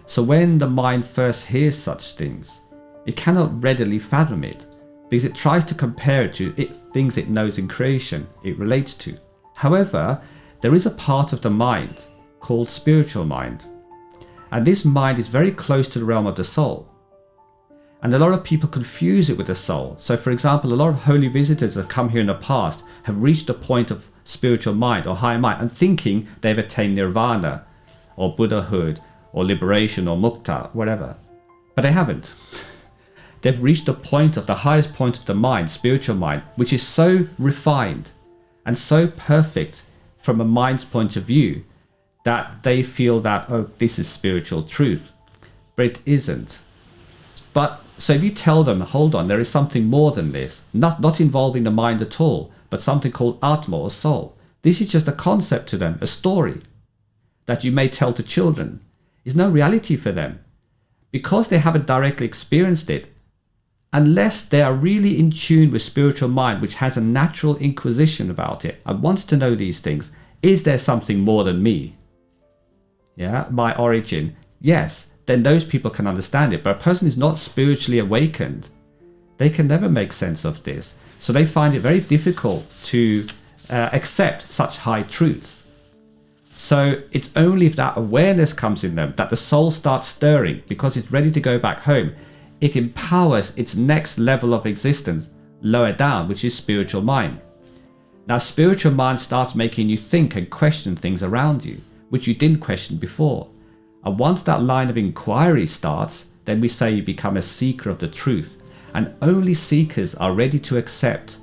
C: So when the mind first hears such things, it cannot readily fathom it, because it tries to compare it to things it knows in creation, it relates to. However, there is a part of the mind called spiritual mind. And this mind is very close to the realm of the soul. And a lot of people confuse it with the soul. So for example, a lot of holy visitors that have come here in the past have reached a point of spiritual mind or higher mind and thinking they've attained nirvana or Buddhahood or liberation or mukta, whatever. But they haven't. They've reached the point of the highest point of the mind, spiritual mind, which is so refined and so perfect from a mind's point of view that they feel that, oh, this is spiritual truth. But it isn't. But so if you tell them, hold on, there is something more than this, not involving the mind at all, but something called Atma or soul. This is just a concept to them, a story that you may tell to children. It's no reality for them because they haven't directly experienced it. Unless they are really in tune with spiritual mind, which has a natural inquisition about it and wants to know these things. Is there something more than me? Yeah, my origin. Yes, then those people can understand it. But a person is not spiritually awakened. They can never make sense of this. So they find it very difficult to accept such high truths. So it's only if that awareness comes in them that the soul starts stirring because it's ready to go back home. It empowers its next level of existence lower down, which is spiritual mind. Now, spiritual mind starts making you think and question things around you, which you didn't question before. And once that line of inquiry starts, then we say you become a seeker of the truth. And only seekers are ready to accept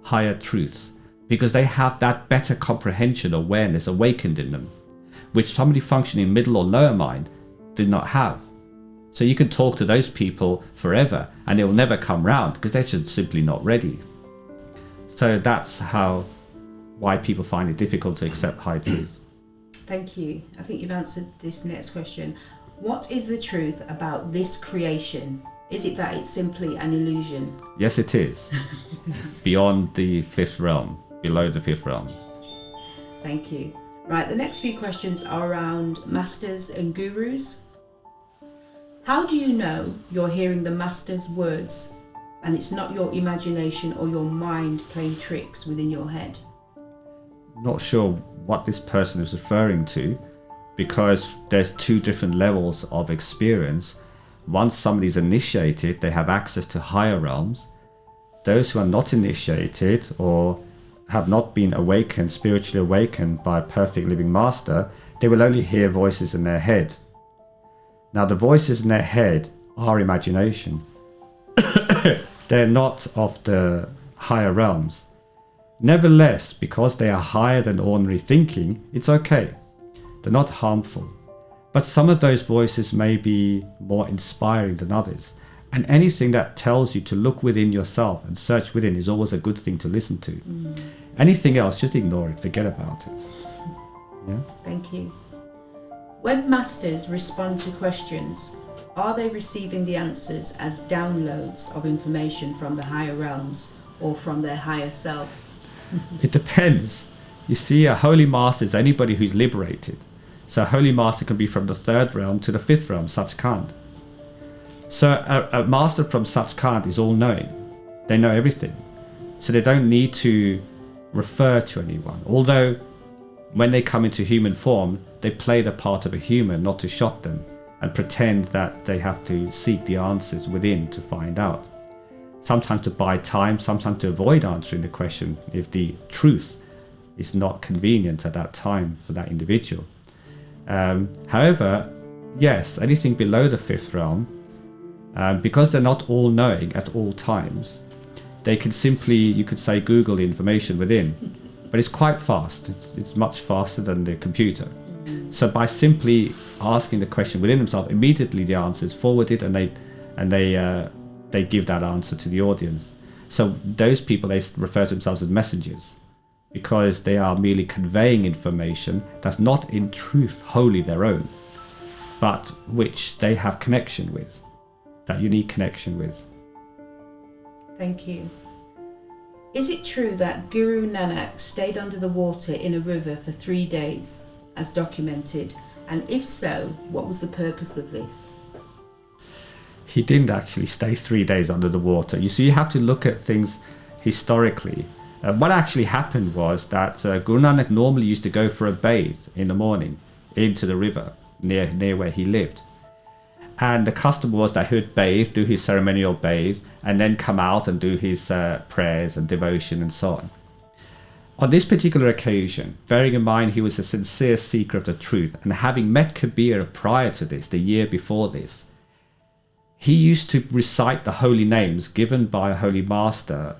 C: higher truths because they have that better comprehension, awareness awakened in them, which somebody functioning middle or lower mind did not have. So you can talk to those people forever and they will never come round because they're just simply not ready. So that's why people find it difficult to accept high truth.
D: Thank you. I think you've answered this next question. What is the truth about this creation? Is it that it's simply an illusion?
C: Yes, it is. Beyond the fifth realm, below the fifth realm.
D: Thank you. Right, the next few questions are around masters and gurus. How do you know you're hearing the master's words and it's not your imagination or your mind playing tricks within your head?
C: Not sure what this person is referring to, because there's two different levels of experience. Once somebody's initiated, they have access to higher realms. Those who are not initiated or have not been awakened, spiritually awakened by a perfect living master, they will only hear voices in their head. Now the voices in their head are imagination. They're not of the higher realms. Nevertheless, because they are higher than ordinary thinking, it's okay. They're not harmful. But some of those voices may be more inspiring than others. And anything that tells you to look within yourself and search within is always a good thing to listen to. Anything else, just ignore it, forget about it. Yeah?
D: Thank you. When masters respond to questions, are they receiving the answers as downloads of information from the higher realms or from their higher self?
C: It depends. You see, a holy master is anybody who's liberated. So a holy master can be from the third realm to the fifth realm, Satgurus. So a master from Satgurus is all-knowing. They know everything. So they don't need to refer to anyone. Although when they come into human form, they play the part of a human, not to shock them, and pretend that they have to seek the answers within to find out. Sometimes to buy time, sometimes to avoid answering the question if the truth is not convenient at that time for that individual. However, yes, anything below the fifth realm, because they're not all-knowing at all times, they can simply, you could say, Google the information within, but it's quite fast. It's much faster than the computer. So by simply asking the question within themselves, immediately the answer is forwarded, and they give that answer to the audience. So those people, they refer to themselves as messengers, because they are merely conveying information that's not in truth wholly their own, but which they have connection with, that unique connection with.
D: Thank you. Is it true that Guru Nanak stayed under the water in a river for 3 days, as documented? And if so, what was the purpose of this?
C: He didn't actually stay 3 days under the water. You see, you have to look at things historically. What actually happened was that Guru Nanak normally used to go for a bathe in the morning into the river near where he lived. And the custom was that he would bathe, do his ceremonial bathe, and then come out and do his prayers and devotion and so on. On this particular occasion, bearing in mind he was a sincere seeker of the truth, and having met Kabir prior to this, the year before this, he used to recite the holy names given by a holy master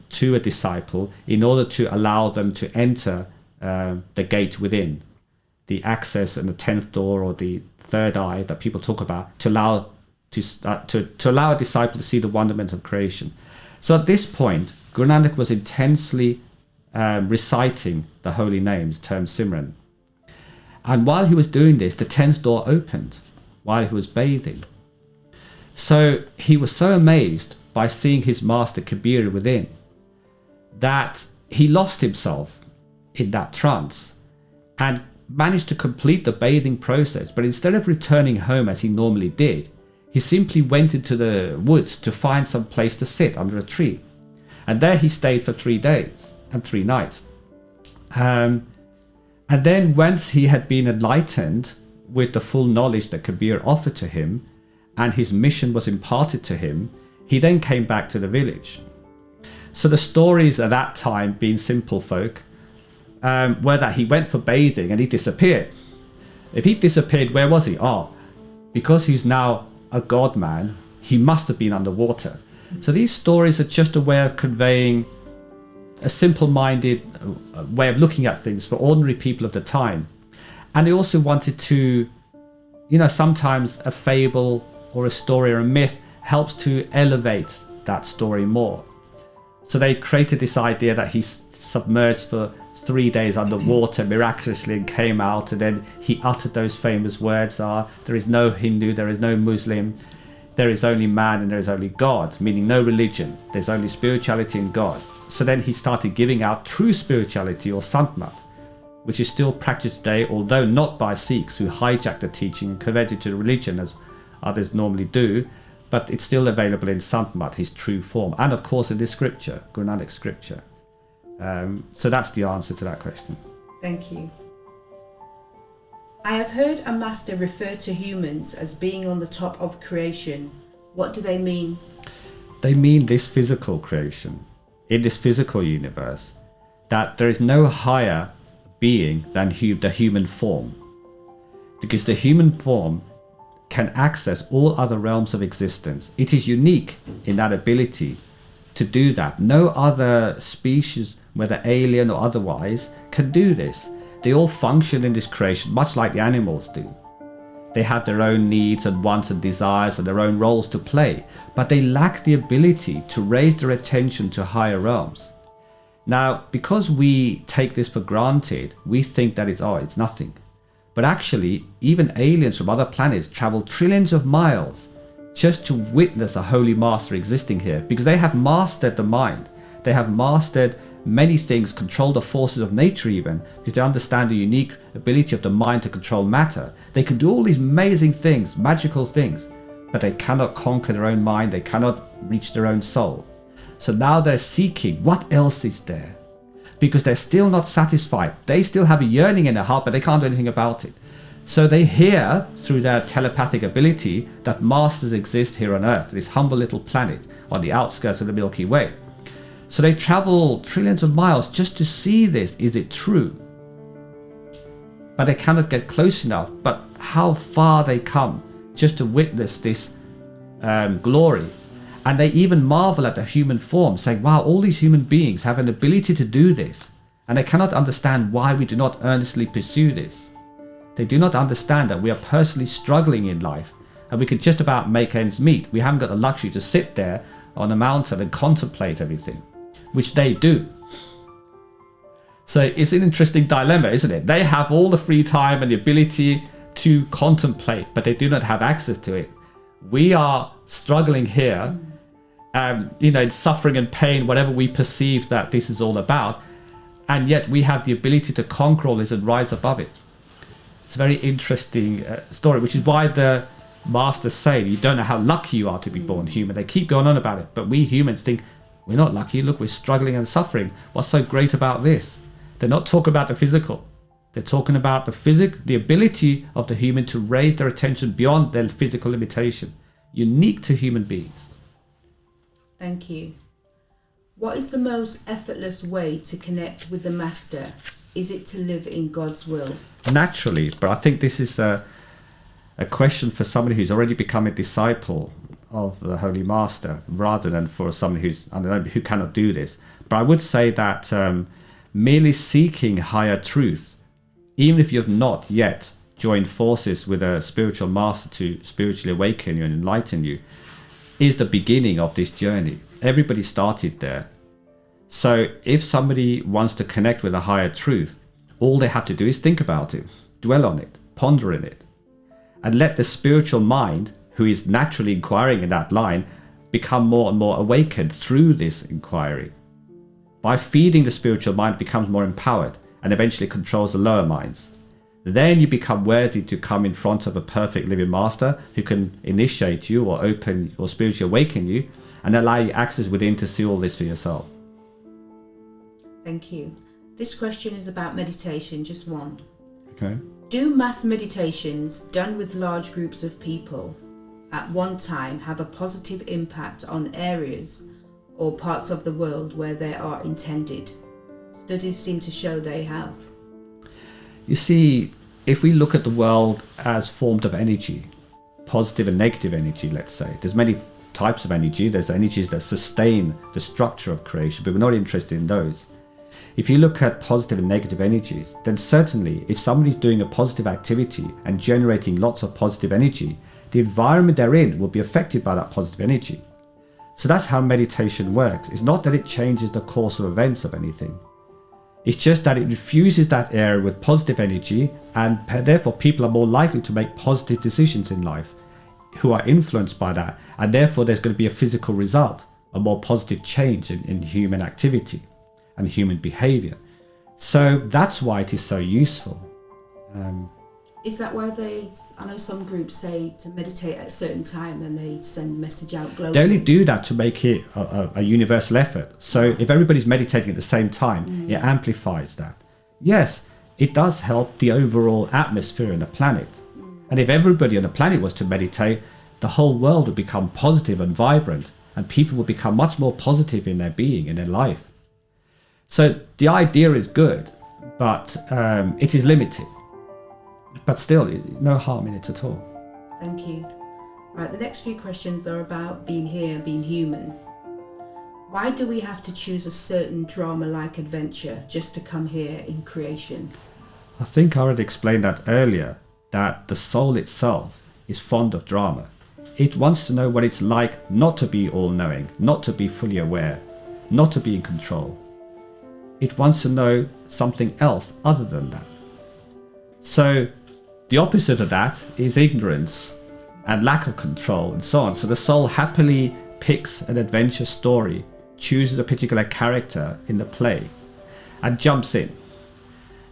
C: to a disciple in order to allow them to enter the gate within, the access and the 10th door, or the third eye that people talk about, to allow a disciple to see the wonderment of creation. So at this point, Guru Nanak was intensely reciting the holy names, termed Simran. And while he was doing this, the 10th door opened while he was bathing. So he was so amazed by seeing his master Kabir within that he lost himself in that trance and managed to complete the bathing process. But instead of returning home as he normally did, he simply went into the woods to find some place to sit under a tree. And there he stayed for 3 days and 3 nights. And then once he had been enlightened with the full knowledge that Kabir offered to him, and his mission was imparted to him, he then came back to the village. So the stories at that time, being simple folk, were that he went for bathing and he disappeared. If he disappeared, where was he? Because he's now a god man, he must have been underwater. So these stories are just a way of conveying a simple-minded way of looking at things for ordinary people of the time. And they also wanted to, sometimes a fable or a story or a myth helps to elevate that story more. So they created this idea that he's submerged for 3 days underwater miraculously and came out, and then he uttered those famous words there is no Hindu, there is no Muslim, there is only man and there is only God, meaning no religion, there's only spirituality and God. So then he started giving out true spirituality, or Sant, which is still practiced today, although not by Sikhs who hijacked the teaching and converted to religion as others normally do, but it's still available in Sant, his true form, and of course in this scripture, Guru Nanak's scripture. So that's the answer to that question.
D: Thank you. I have heard a master refer to humans as being on the top of creation. What do they mean?
C: They mean this physical creation, in this physical universe, that there is no higher being than the human form. Because the human form can access all other realms of existence. It is unique in that ability to do that. No other species, whether alien or otherwise, can do this. They all function in this creation much like the animals do. They have their own needs and wants and desires and their own roles to play, but they lack the ability to raise their attention to higher realms. Now, because we take this for granted, we think that it's nothing. But actually, even aliens from other planets travel trillions of miles just to witness a holy master existing here, because they have mastered the mind. They have mastered many things, control the forces of nature even, because they understand the unique ability of the mind to control matter. They can do all these amazing things, magical things, but they cannot conquer their own mind, they cannot reach their own soul. So now they're seeking what else is there, because they're still not satisfied. They still have a yearning in their heart, but they can't do anything about it. So they hear through their telepathic ability that masters exist here on Earth, this humble little planet on the outskirts of the Milky Way. So they travel trillions of miles just to see this. Is it true? But they cannot get close enough. But how far they come just to witness this glory. And they even marvel at the human form, saying, wow, all these human beings have an ability to do this. And they cannot understand why we do not earnestly pursue this. They do not understand that we are personally struggling in life and we can just about make ends meet. We haven't got the luxury to sit there on a mountain and contemplate everything, which they do. So it's an interesting dilemma, isn't it? They have all the free time and the ability to contemplate, but they do not have access to it. We are struggling here, in suffering and pain, whatever we perceive that this is all about, and yet we have the ability to conquer all this and rise above it. It's a very interesting story, which is why the masters say you don't know how lucky you are to be born human. They keep going on about it, but we humans think we're not lucky. Look, we're struggling and suffering. What's so great about this? They're not talking about the physical. They're talking about the ability of the human to raise their attention beyond their physical limitation, unique to human beings.
D: Thank you. What is the most effortless way to connect with the Master? Is it to live in God's will?
C: Naturally, but I think this is a question for somebody who's already become a disciple of the Holy Master, rather than for somebody who cannot do this. But I would say that merely seeking higher truth, even if you have not yet joined forces with a spiritual master to spiritually awaken you and enlighten you, is the beginning of this journey. Everybody started there. So if somebody wants to connect with a higher truth, all they have to do is think about it, dwell on it, ponder in it, and let the spiritual mind, who is naturally inquiring in that line, become more and more awakened through this inquiry. By feeding the spiritual mind, it becomes more empowered and eventually controls the lower minds. Then you become worthy to come in front of a perfect living master who can initiate you or open or spiritually awaken you and allow you access within to see all this for yourself.
D: Thank you. This question is about meditation, just one.
C: Okay.
D: Do mass meditations done with large groups of people at one time have a positive impact on areas or parts of the world where they are intended? Studies seem to show they have.
C: You see, if we look at the world as formed of energy, positive and negative energy, let's say, there's many types of energy. There's energies that sustain the structure of creation, but we're not interested in those. If you look at positive and negative energies, then certainly if somebody's doing a positive activity and generating lots of positive energy, the environment they're in will be affected by that positive energy. So that's how meditation works. It's not that it changes the course of events of anything. It's just that it infuses that area with positive energy, and therefore people are more likely to make positive decisions in life who are influenced by that, and therefore there's going to be a physical result, a more positive change in human activity and human behavior. So that's why it is so useful.
D: Is that why I know some groups say to meditate at a certain time and they send a message out globally?
C: They only do that to make it a universal effort. So if everybody's meditating at the same time, it amplifies that. Yes, it does help the overall atmosphere on the planet. And if everybody on the planet was to meditate, the whole world would become positive and vibrant, and people would become much more positive in their being, in their life. So the idea is good, but it is limited. But still, no harm in it at all.
D: Thank you. Right, the next few questions are about being here and being human. Why do we have to choose a certain drama-like adventure just to come here in creation?
C: I think I already explained that earlier, that the soul itself is fond of drama. It wants to know what it's like not to be all-knowing, not to be fully aware, not to be in control. It wants to know something else other than that. So the opposite of that is ignorance and lack of control and so on. So the soul happily picks an adventure story, chooses a particular character in the play and jumps in,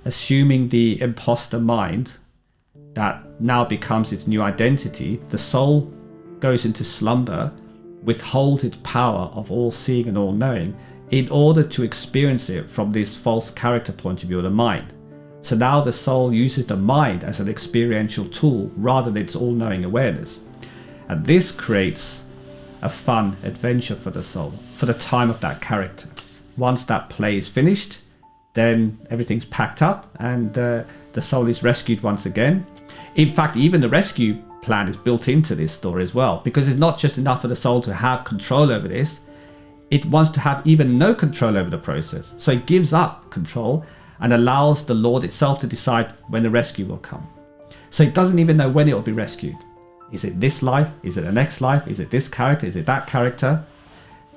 C: assuming the imposter mind that now becomes its new identity. The soul goes into slumber, withholds its power of all seeing and all knowing in order to experience it from this false character point of view of the mind. So now the soul uses the mind as an experiential tool rather than its all-knowing awareness. And this creates a fun adventure for the soul, for the time of that character. Once that play is finished, then everything's packed up and the soul is rescued once again. In fact, even the rescue plan is built into this story as well, because it's not just enough for the soul to have control over this, it wants to have even no control over the process. So it gives up control and allows the Lord itself to decide when the rescue will come. So it doesn't even know when it will be rescued. Is it this life? Is it the next life? Is it this character? Is it that character?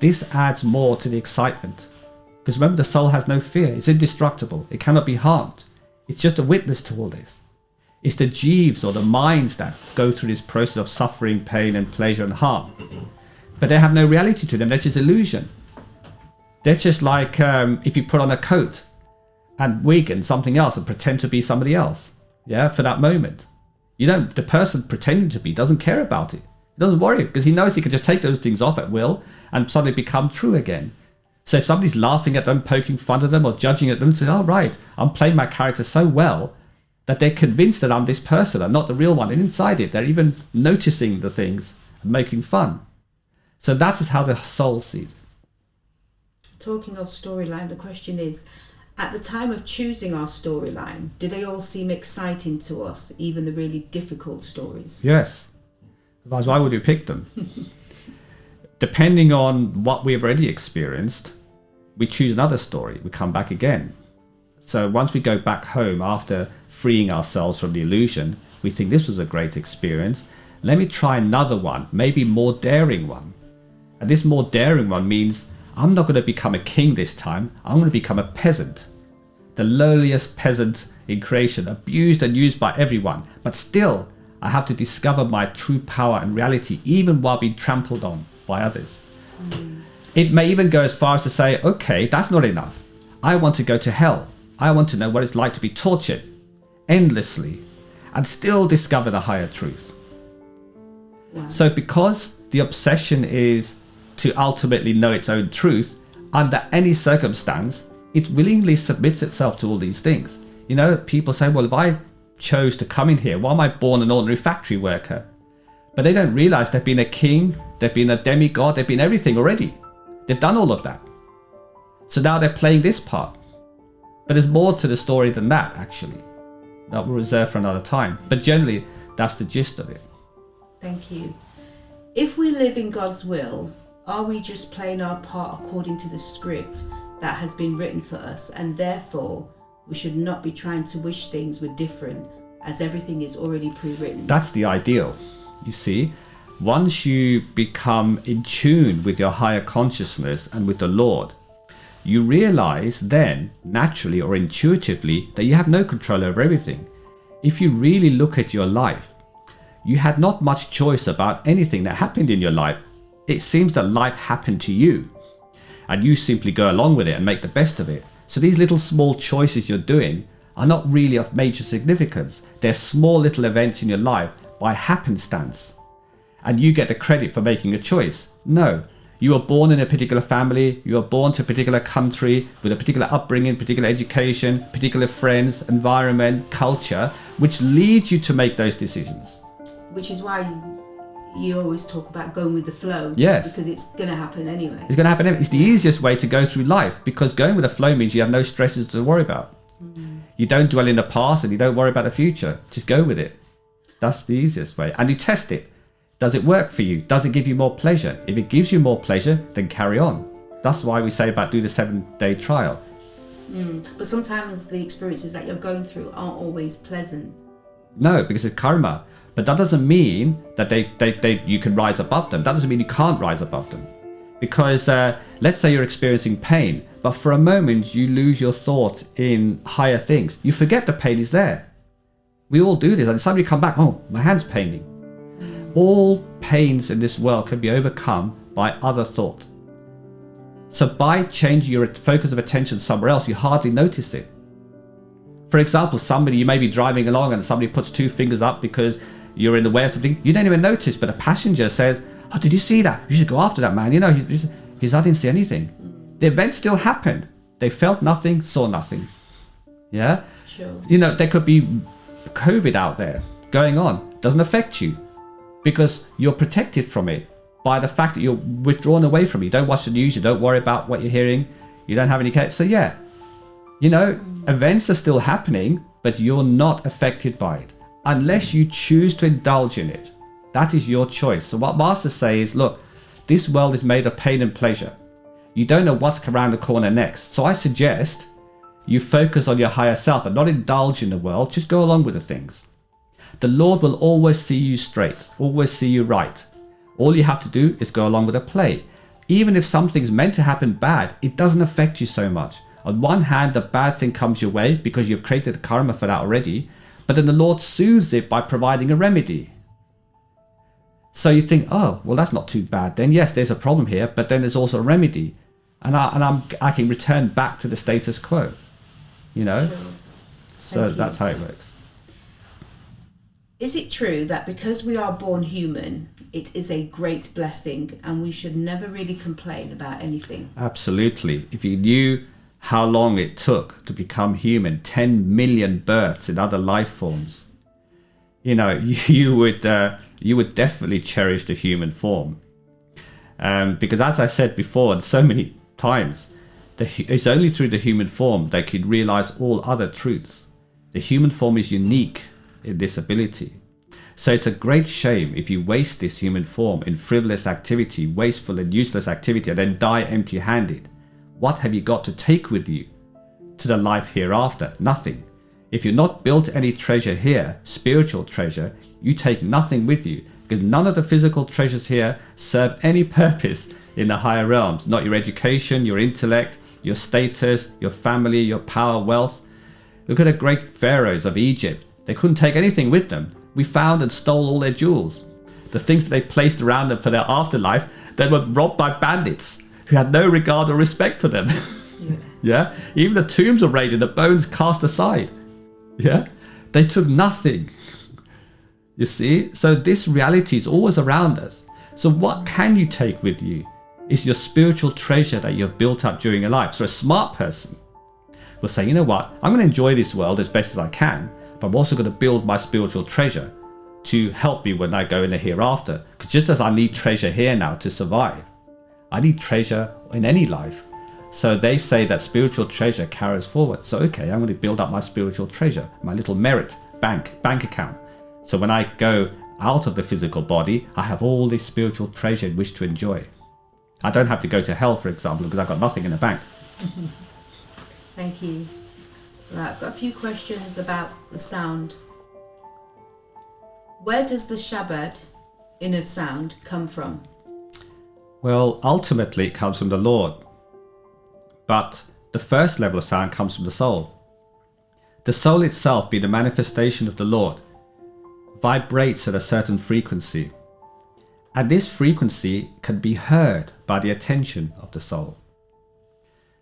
C: This adds more to the excitement. Because remember, the soul has no fear. It's indestructible. It cannot be harmed. It's just a witness to all this. It's the jeeves or the minds that go through this process of suffering, pain and pleasure and harm. But they have no reality to them. They're just illusion. They're just like if you put on a coat and wig and something else and pretend to be somebody else, for that moment. The person pretending to be doesn't care about it. He doesn't worry because he knows he can just take those things off at will and suddenly become true again. So if somebody's laughing at them, poking fun at them or judging at them, say, oh right, I'm playing my character so well that they're convinced that I'm this person, I'm not the real one. And inside it, they're even noticing the things and making fun. So that is how the soul sees it.
D: Talking of storyline, the question is, at the time of choosing our storyline, do they all seem exciting to us, even the really difficult stories?
C: Yes. Otherwise, why would we pick them? Depending on what we've already experienced, we choose another story. We come back again. So once we go back home after freeing ourselves from the illusion, we think this was a great experience. Let me try another one, maybe more daring one. And this more daring one means I'm not going to become a king this time. I'm going to become a peasant. The lowliest peasant in creation, abused and used by everyone. But still, I have to discover my true power and reality, even while being trampled on by others. It may even go as far as to say, okay, that's not enough. I want to go to hell. I want to know what it's like to be tortured endlessly and still discover the higher truth.
D: Wow.
C: So because the obsession is to ultimately know its own truth, under any circumstance, it willingly submits itself to all these things. People say, well, if I chose to come in here, why am I born an ordinary factory worker? But they don't realize they've been a king, they've been a demigod, they've been everything already. They've done all of that. So now they're playing this part. But there's more to the story than that, actually. That we'll reserve for another time. But generally, that's the gist of it.
D: Thank you. If we live in God's will, are we just playing our part according to the script that has been written for us, and therefore we should not be trying to wish things were different as everything is already pre-written?
C: That's the ideal. You see, once you become in tune with your higher consciousness and with the Lord, you realize then, naturally or intuitively, that you have no control over everything. If you really look at your life, you had not much choice about anything that happened in your life. It seems that life happened to you, and you simply go along with it and make the best of it. So these little small choices you're doing are not really of major significance. They're small little events in your life by happenstance, and you get the credit for making a choice. No, you were born in a particular family, you were born to a particular country with a particular upbringing, particular education, particular friends, environment, culture, which leads you to make those decisions.
D: Which is why you always talk about going with the flow.
C: Yes.
D: Because it's going to happen anyway.
C: It's going to happen. It's the easiest way to go through life, because going with the flow means you have no stresses to worry about. You don't dwell in the past and you don't worry about the future. Just go with it. That's the easiest way. And you test it. Does it work for you? Does it give you more pleasure? If it gives you more pleasure, then carry on. That's why we say about do the 7-day trial.
D: But sometimes the experiences that you're going through aren't always pleasant.
C: No, because it's karma. But that doesn't mean that you can rise above them. That doesn't mean you can't rise above them. Because let's say you're experiencing pain, but for a moment you lose your thought in higher things. You forget the pain is there. We all do this. And somebody come back, oh, my hand's paining. All pains in this world can be overcome by other thought. So by changing your focus of attention somewhere else, you hardly notice it. For example, you may be driving along and somebody puts 2 fingers up because you're in the way of something. You don't even notice, but a passenger says, oh, did you see that? You should go after that man. You know, I didn't see anything. The event still happened. They felt nothing, saw nothing. Yeah?
D: Sure.
C: You know, there could be COVID out there going on. Doesn't affect you because you're protected from it by the fact that you're withdrawn away from it. You don't watch the news. You don't worry about what you're hearing. You don't have any care. So yeah, you know, events are still happening, but you're not affected by it unless you choose to indulge in it. That is your choice. So what Masters say is, look, this world is made of pain and pleasure. You don't know what's around the corner next. So I suggest you focus on your higher self and not indulge in the world. Just go along with the things. The Lord will always see you straight, always see you right. All you have to do is go along with the play. Even if something's meant to happen bad, it doesn't affect you so much. On one hand, the bad thing comes your way because you've created karma for that already, but then the Lord soothes it by providing a remedy. So you think, oh, well, that's not too bad then. Yes, there's a problem here, but then there's also a remedy. And I can return back to the status quo, you know? So that's how it works.
D: Is it true that because we are born human, it is a great blessing and we should never really complain about anything?
C: Absolutely. If you knew how long it took to become human, 10 million births in other life forms, you know, you would definitely cherish the human form. Because as I said before, and so many times, it's only through the human form they can realize all other truths. The human form is unique in this ability. So it's a great shame if you waste this human form in frivolous activity, wasteful and useless activity, and then die empty-handed. What have you got to take with you to the life hereafter? Nothing. If you've not built any treasure here, spiritual treasure, you take nothing with you, because none of the physical treasures here serve any purpose in the higher realms. Not your education, your intellect, your status, your family, your power, wealth. Look at the great pharaohs of Egypt. They couldn't take anything with them. We found and stole all their jewels. The things that they placed around them for their afterlife, they were robbed by bandits who had no regard or respect for them. Yeah? Even the tombs were raided, the bones cast aside. Yeah? They took nothing. You see? So this reality is always around us. So what can you take with you? Is your spiritual treasure that you've built up during your life. So a smart person will say, you know what? I'm going to enjoy this world as best as I can, but I'm also going to build my spiritual treasure to help me when I go in the hereafter. Because just as I need treasure here now to survive, I need treasure in any life. So they say that spiritual treasure carries forward. So okay, I'm going to build up my spiritual treasure, my little merit bank account. So when I go out of the physical body, I have all this spiritual treasure in which to enjoy. I don't have to go to hell, for example, because I've got nothing in the bank.
D: Thank you. Right, I've got a few questions about the sound. Where does the Shabad, inner sound, come from?
C: Well, ultimately it comes from the Lord. But the first level of sound comes from the soul. The soul itself, being the manifestation of the Lord, vibrates at a certain frequency. And this frequency can be heard by the attention of the soul.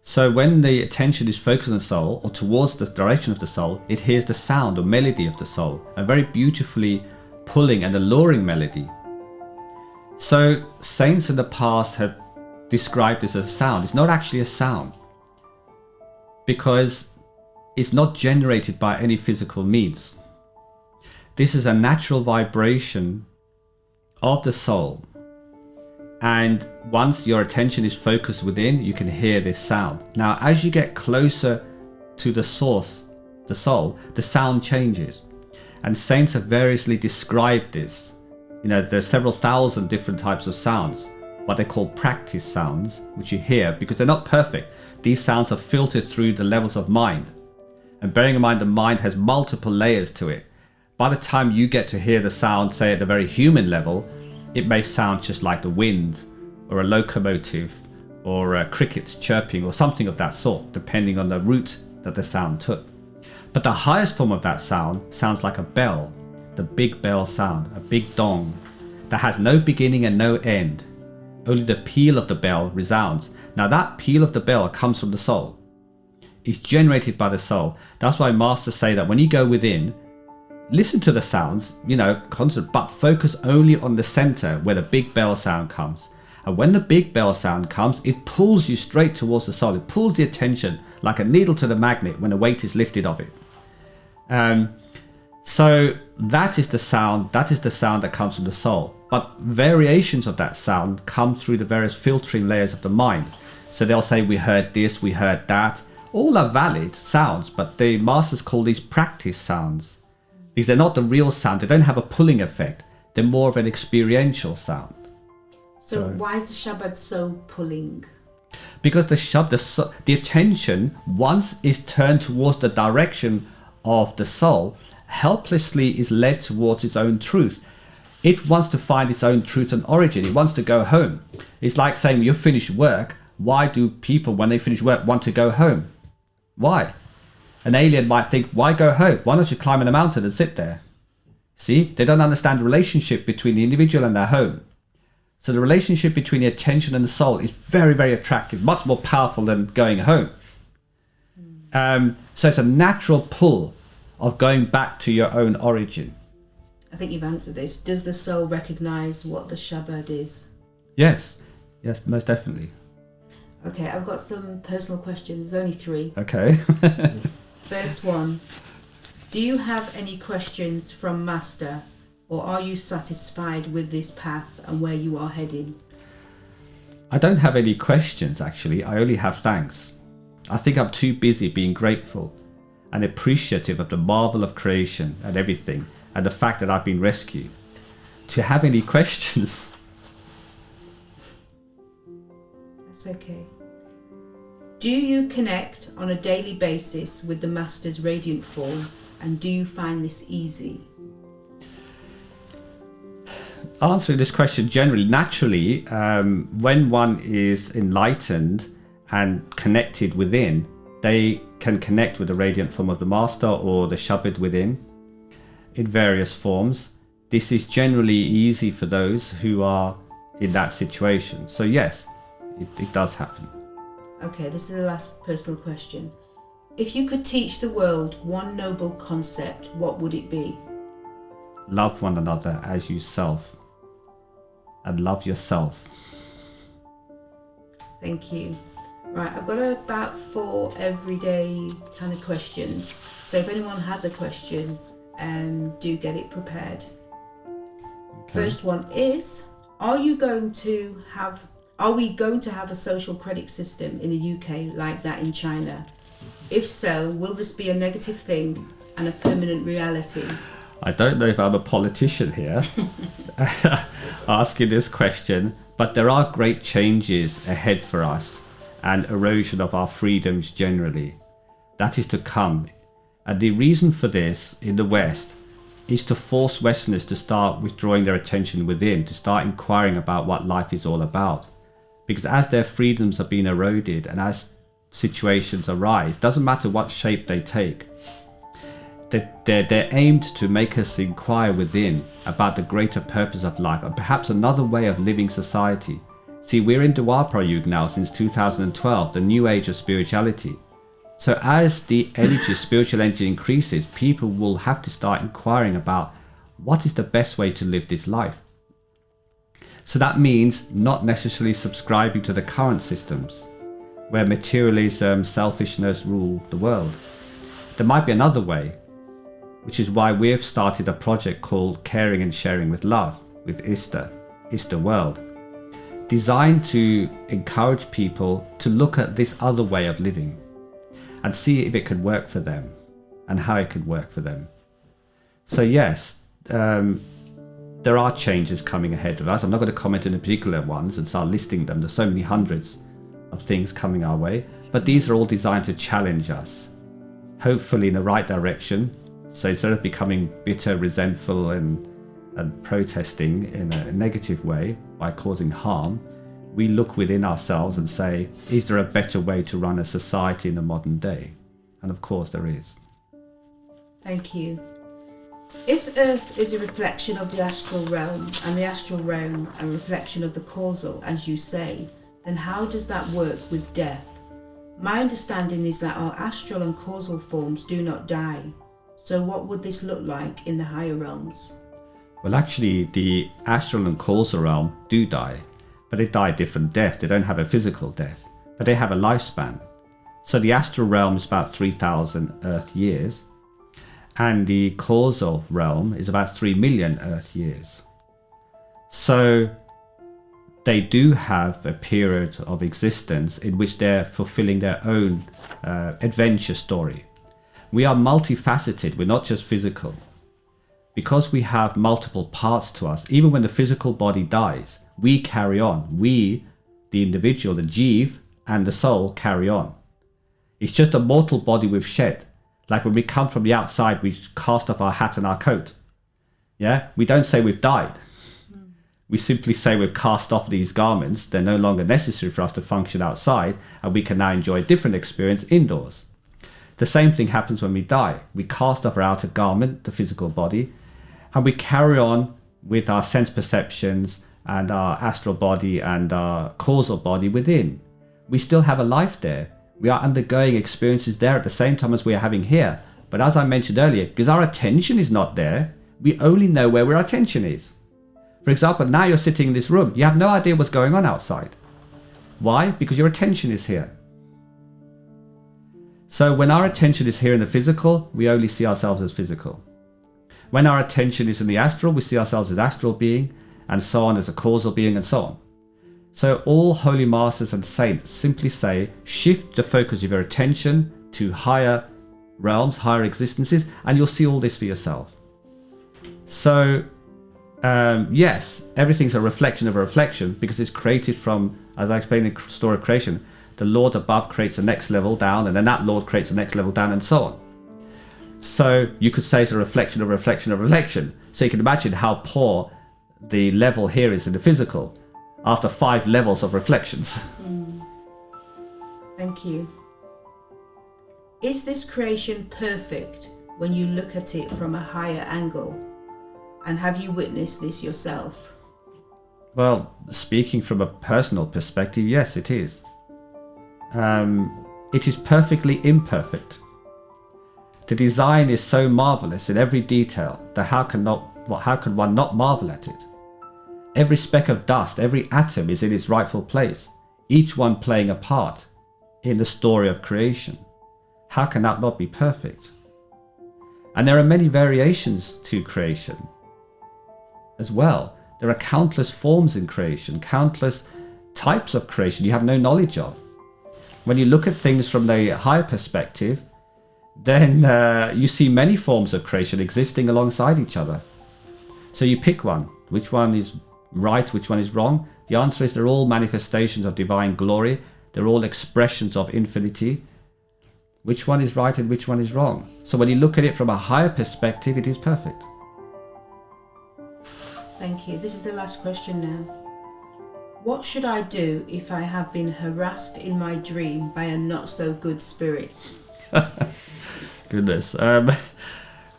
C: So when the attention is focused on the soul or towards the direction of the soul, it hears the sound or melody of the soul, a very beautifully pulling and alluring melody. So saints in the past have described this as a sound. It's not actually a sound, because it's not generated by any physical means. This is a natural vibration of the soul. And once your attention is focused within, you can hear this sound. Now, as you get closer to the source, the soul, the sound changes. And saints have variously described this. You know, there's several thousand different types of sounds, what they call practice sounds, which you hear because they're not perfect. These sounds are filtered through the levels of mind. And bearing in mind the mind has multiple layers to it. By the time you get to hear the sound, say at a very human level, it may sound just like the wind or a locomotive or crickets chirping or something of that sort, depending on the route that the sound took. But the highest form of that sound sounds like a bell, the big bell sound, a big dong that has no beginning and no end. Only the peal of the bell resounds. Now that peal of the bell comes from the soul. It's generated by the soul. That's why masters say that when you go within, listen to the sounds, you know, constant, but focus only on the center where the big bell sound comes. And when the big bell sound comes, it pulls you straight towards the soul. It pulls the attention like a needle to the magnet when a weight is lifted of it. So that is the sound. That is the sound that comes from the soul. But variations of that sound come through the various filtering layers of the mind. So they'll say, we heard this, we heard that. All are valid sounds, but the masters call these practice sounds. Because they're not the real sound. They don't have a pulling effect. They're more of an experiential sound.
D: So why is the Shabad so pulling?
C: Because the attention, once is turned towards the direction of the soul, helplessly is led towards its own truth. It wants to find its own truth and origin. It wants to go home. It's like saying, when you finish work, why do people, when they finish work, want to go home? Why? An alien might think, why go home? Why don't you climb in a mountain and sit there? See, they don't understand the relationship between the individual and their home. So the relationship between the attention and the soul is very, very attractive, much more powerful than going home. So it's a natural pull of going back to your own origin.
D: I think you've answered this. Does the soul recognize what the Shabad is?
C: Yes, most definitely.
D: Okay, I've got some personal questions. There's only 3.
C: Okay.
D: First one. Do you have any questions from Master, or are you satisfied with this path and where you are heading?
C: I don't have any questions, actually. I only have thanks. I think I'm too busy being grateful and appreciative of the marvel of creation and everything, and the fact that I've been rescued, to have any questions.
D: That's okay. Do you connect on a daily basis with the Master's radiant form, and do you find this easy?
C: Answering this question generally, naturally, when one is enlightened and connected within, they can connect with the radiant form of the Master or the Shabad within in various forms. This is generally easy for those who are in that situation. So yes, it does happen.
D: Okay, this is the last personal question. If you could teach the world one noble concept, what would it be?
C: Love one another as yourself, and love yourself.
D: Thank you. Right, I've got about 4 everyday kind of questions. So if anyone has a question, do get it prepared.
C: Okay.
D: First one is, are we going to have a social credit system in the UK like that in China? If so, will this be a negative thing and a permanent reality?
C: I don't know if I'm a politician here asking this question, but there are great changes ahead for us and erosion of our freedoms generally. That is to come. And the reason for this in the West is to force Westerners to start withdrawing their attention within, to start inquiring about what life is all about. Because as their freedoms are being eroded and as situations arise, doesn't matter what shape they take, they're aimed to make us inquire within about the greater purpose of life and perhaps another way of living society. See, we're in Dwapara Yuga now since 2012, the new age of spirituality. So as the energy, spiritual energy increases, people will have to start inquiring about what is the best way to live this life. So that means not necessarily subscribing to the current systems where materialism, selfishness rule the world. There might be another way, which is why we've started a project called Caring and Sharing with Love with ISTAuk World, designed to encourage people to look at this other way of living and see if it could work for them and how it could work for them. So yes, there are changes coming ahead of us. I'm not going to comment on the particular ones and start listing them. There's so many hundreds of things coming our way, but these are all designed to challenge us, hopefully in the right direction. So instead of becoming bitter, resentful and protesting in a negative way by causing harm, we look within ourselves and say, is there a better way to run a society in the modern day? And of course there is.
D: Thank you. If Earth is a reflection of the astral realm and the astral realm a reflection of the causal, as you say, then how does that work with death? My understanding is that our astral and causal forms do not die. So what would this look like in the higher realms?
C: Well, actually, the astral and causal realm do die, but they die a different death. They don't have a physical death, but they have a lifespan. So the astral realm is about 3,000 Earth years, and the causal realm is about 3 million Earth years. So they do have a period of existence in which they're fulfilling their own adventure story. We are multifaceted, we're not just physical. Because we have multiple parts to us, even when the physical body dies, we carry on. We, the individual, the Jeev, and the soul carry on. It's just a mortal body we've shed. Like when we come from the outside, we cast off our hat and our coat. Yeah? We don't say we've died. We simply say we've cast off these garments. They're no longer necessary for us to function outside, and we can now enjoy a different experience indoors. The same thing happens when we die. We cast off our outer garment, the physical body, and we carry on with our sense perceptions and our astral body and our causal body within. We still have a life there. We are undergoing experiences there at the same time as we are having here. But as I mentioned earlier, because our attention is not there, we only know where our attention is. For example, now you're sitting in this room. You have no idea what's going on outside. Why? Because your attention is here. So when our attention is here in the physical, we only see ourselves as physical. When our attention is in the astral, we see ourselves as astral being, and so on, as a causal being, and so on. So all holy masters and saints simply say, shift the focus of your attention to higher realms, higher existences, and you'll see all this for yourself. So yes, everything's a reflection of a reflection, because it's created from, as I explained in the story of creation, the Lord above creates the next level down, and then that Lord creates the next level down, and so on. So you could say it's a reflection of a reflection of a reflection. So you can imagine how poor the level here is in the physical after 5 levels of reflections.
D: Thank you. Is this creation perfect when you look at it from a higher angle? And have you witnessed this yourself?
C: Well, speaking from a personal perspective, yes, it is. It is perfectly imperfect. The design is so marvelous in every detail that how can one not marvel at it? Every speck of dust, every atom is in its rightful place, each one playing a part in the story of creation. How can that not be perfect? And there are many variations to creation as well. There are countless forms in creation, countless types of creation you have no knowledge of. When you look at things from the higher perspective, then you see many forms of creation existing alongside each other. So you pick one. Which one is right? Which one is wrong? The answer is they're all manifestations of divine glory. They're all expressions of infinity. Which one is right and which one is wrong? So when you look at it from a higher perspective, it is perfect.
D: Thank you. This is the last question now. What should I do if I have been harassed in my dream by a not so good spirit?
C: Goodness.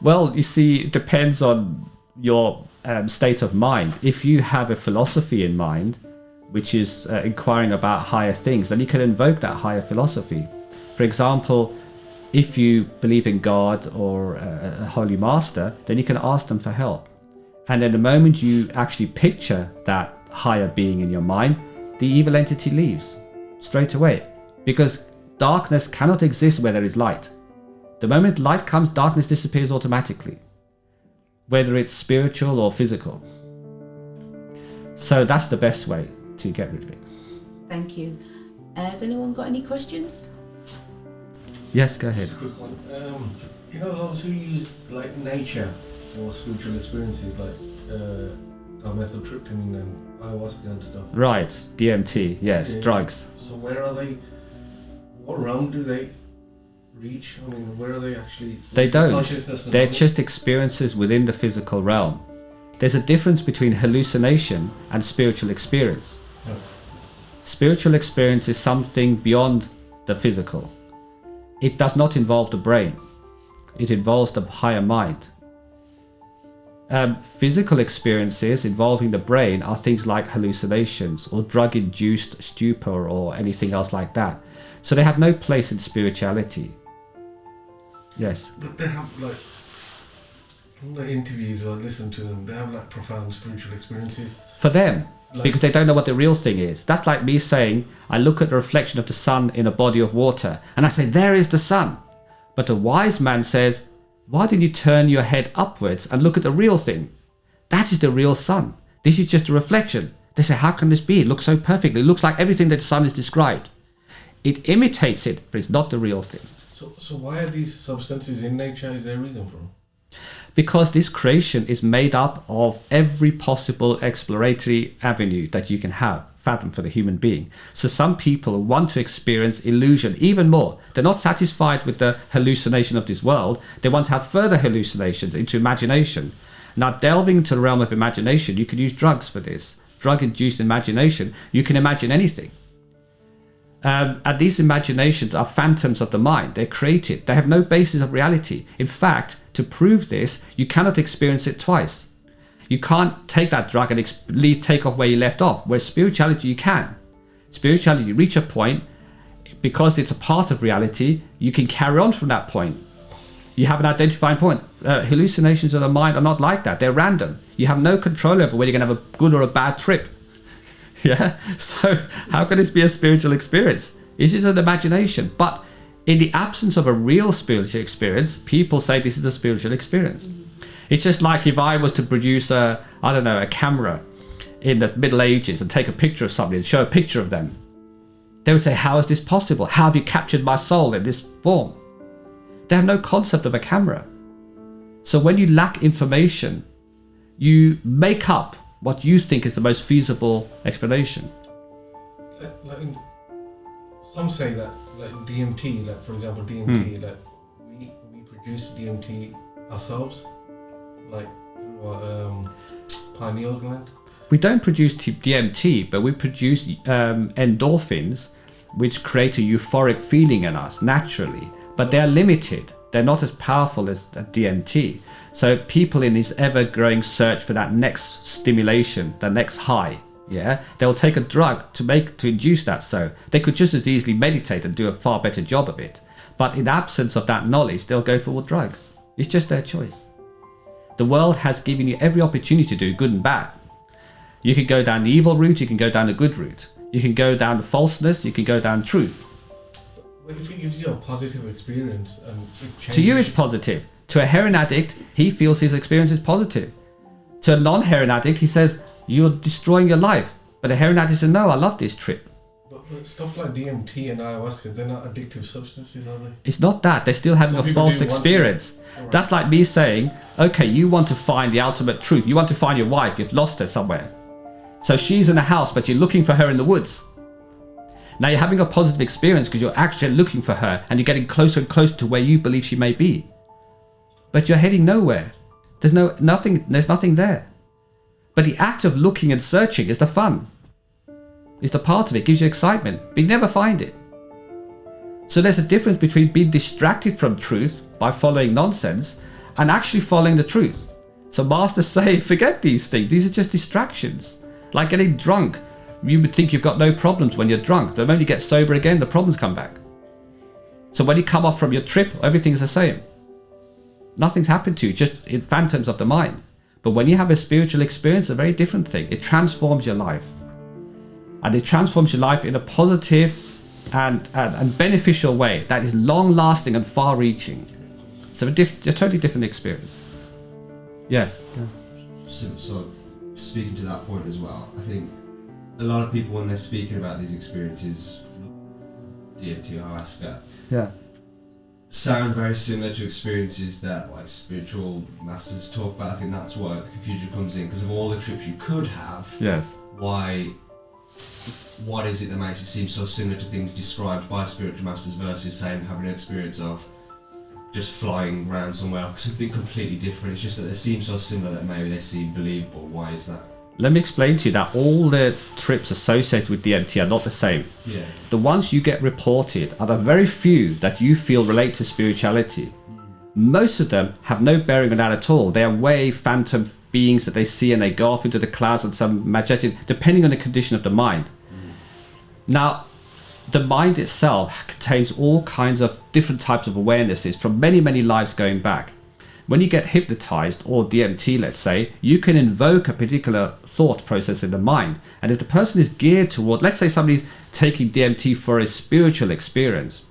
C: Well, you see, it depends on your state of mind. If you have a philosophy in mind, which is inquiring about higher things, then you can invoke that higher philosophy. For example, if you believe in God or a holy master, then you can ask them for help. And then the moment you actually picture that higher being in your mind, the evil entity leaves straight away, because darkness cannot exist where there is light. The moment light comes, darkness disappears automatically, whether it's spiritual or physical. So that's the best way to get rid of it.
D: Thank you. Has anyone got any questions?
C: Yes, go ahead.
E: Just a quick one. You know those who use like nature for spiritual experiences, like dimethyltryptamine and ayahuasca and stuff.
C: Right, DMT, yes,
E: Yeah.
C: drugs.
E: So where are they? What realm do they reach? I mean, where are they actually?
C: They don't.
E: Consciousness and
C: They're
E: knowledge?
C: just experiences within the physical realm. There's a difference between hallucination and spiritual experience.
E: Yeah.
C: Spiritual experience is something beyond the physical. It does not involve the brain. It involves the higher mind. Physical experiences involving the brain are things like hallucinations or drug-induced stupor or anything else like that. So they have no place in spirituality. Yes.
E: But they have like, from the interviews I listen to them, they have like profound spiritual experiences.
C: For them,
E: Like-
C: because they don't know what the real thing is. That's like me saying, I look at the reflection of the sun in a body of water and I say, there is the sun. But a wise man says, why didn't you turn your head upwards and look at the real thing? That is the real sun. This is just a reflection. They say, how can this be? It looks so perfectly. It looks like everything that the sun is described. It imitates it, but it's not the real thing.
E: So why are these substances in nature? Is there a reason for them?
C: Because this creation is made up of every possible exploratory avenue that you can fathom for the human being. So some people want to experience illusion even more. They're not satisfied with the hallucination of this world. They want to have further hallucinations into imagination. Now, delving into the realm of imagination, you can use drugs for this. Drug-induced imagination, you can imagine anything. And these imaginations are phantoms of the mind. They're created. They have no basis of reality. In fact, to prove this, you cannot experience it twice. You can't take that drug and take off where you left off. Where spirituality, you can. Spirituality, you reach a point, because it's a part of reality, you can carry on from that point. You have an identifying point. Hallucinations of the mind are not like that. They're random. You have no control over whether you're going to have a good or a bad trip. Yeah, so how can this be a spiritual experience? This is an imagination. But in the absence of a real spiritual experience, people say this is a spiritual experience. It's just like if I was to produce a camera in the Middle Ages and take a picture of somebody and show a picture of them. They would say, how is this possible? How have you captured my soul in this form? They have no concept of a camera. So when you lack information, you make up what you think is the most feasible explanation.
E: Some say that, like DMT, like for example DMT, like we produce DMT ourselves, like through our pineal gland.
C: We don't produce DMT, but we produce endorphins, which create a euphoric feeling in us naturally. But they're limited. They're not as powerful as DMT. So people in this ever-growing search for that next stimulation, the next high, yeah, they'll take a drug to induce that. So they could just as easily meditate and do a far better job of it. But in absence of that knowledge, they'll go for drugs. It's just their choice. The world has given you every opportunity to do good and bad. You can go down the evil route, you can go down the good route. You can go down the falseness, you can go down truth.
E: But if it gives you a positive experience and it changes...
C: To you it's positive. To a heroin addict, he feels his experience is positive. To a non-heroin addict, he says, you're destroying your life. But a heroin addict says, no, I love this trip.
E: But But stuff like DMT and ayahuasca, they're not addictive substances, are they?
C: It's not that. They're still having
E: Some
C: a
E: people
C: false
E: do once
C: experience.
E: Alright.
C: That's like me saying, okay, you want to find the ultimate truth. You want to find your wife. You've lost her somewhere. So she's in a house, but you're looking for her in the woods. Now you're having a positive experience because you're actually looking for her and you're getting closer and closer to where you believe she may be. But you're heading nowhere. There's nothing there. But the act of looking and searching is the fun. It's the part of it, gives you excitement, but you never find it. So there's a difference between being distracted from truth by following nonsense and actually following the truth. So masters say, forget these things. These are just distractions. Like getting drunk. You would think you've got no problems when you're drunk. But when you get sober again, the problems come back. So when you come off from your trip, everything's the same. Nothing's happened to you, just in phantoms of the mind. But when you have a spiritual experience, a very different thing. It transforms your life. And it transforms your life in a positive and beneficial way that is long-lasting and far-reaching. So a totally different experience. Yes. Yeah.
F: So speaking to that point as well, I think a lot of people, when they're speaking about these experiences, DMT, ayahuasca,
C: Yeah.
F: sound very similar to experiences that like spiritual masters talk about. I think that's where the confusion comes in, because of all the trips you could have.
C: Yes.
F: What is it that makes it seem so similar to things described by spiritual masters versus saying having an experience of just flying around somewhere, something completely different? It's just that they seem so similar that maybe they seem believable. Why is that?
C: Let me explain to you that all the trips associated with DMT are not the same.
F: Yeah.
C: The ones you get reported are the very few that you feel relate to spirituality. Most of them have no bearing on that at all. They are way phantom beings that they see and they go off into the clouds and some majestic, depending on the condition of the mind. Now, the mind itself contains all kinds of different types of awarenesses from many, many lives going back. When you get hypnotized, or DMT, let's say, you can invoke a particular thought process in the mind. And if the person is geared toward, let's say somebody's taking DMT for a spiritual experience,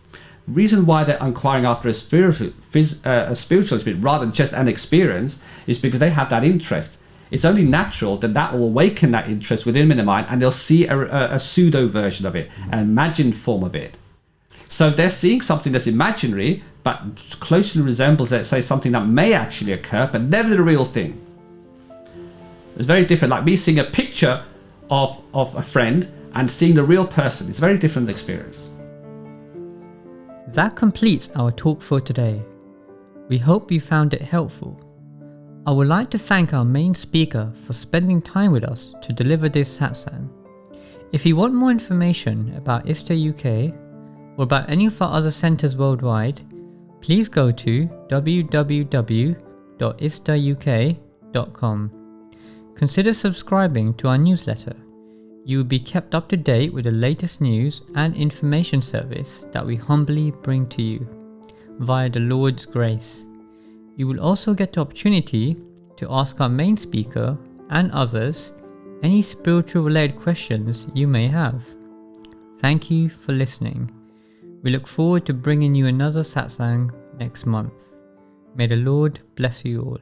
C: reason why they're inquiring after a spiritual experience rather than just an experience is because they have that interest. It's only natural that will awaken that interest within them in the mind, and they'll see a pseudo version of it, an imagined form of it. So they're seeing something that's imaginary, but closely resembles, let's say, something that may actually occur, but never the real thing. It's very different. Like me seeing a picture of a friend and seeing the real person. It's a very different experience.
B: That completes our talk for today. We hope you found it helpful. I would like to thank our main speaker for spending time with us to deliver this satsang. If you want more information about ISTAuk UK or about any of our other centres worldwide, please go to www.istauk.com. Consider subscribing to our newsletter. You will be kept up to date with the latest news and information service that we humbly bring to you via the Lord's grace. You will also get the opportunity to ask our main speaker and others any spiritual related questions you may have. Thank you for listening. We look forward to bringing you another satsang next month. May the Lord bless you all.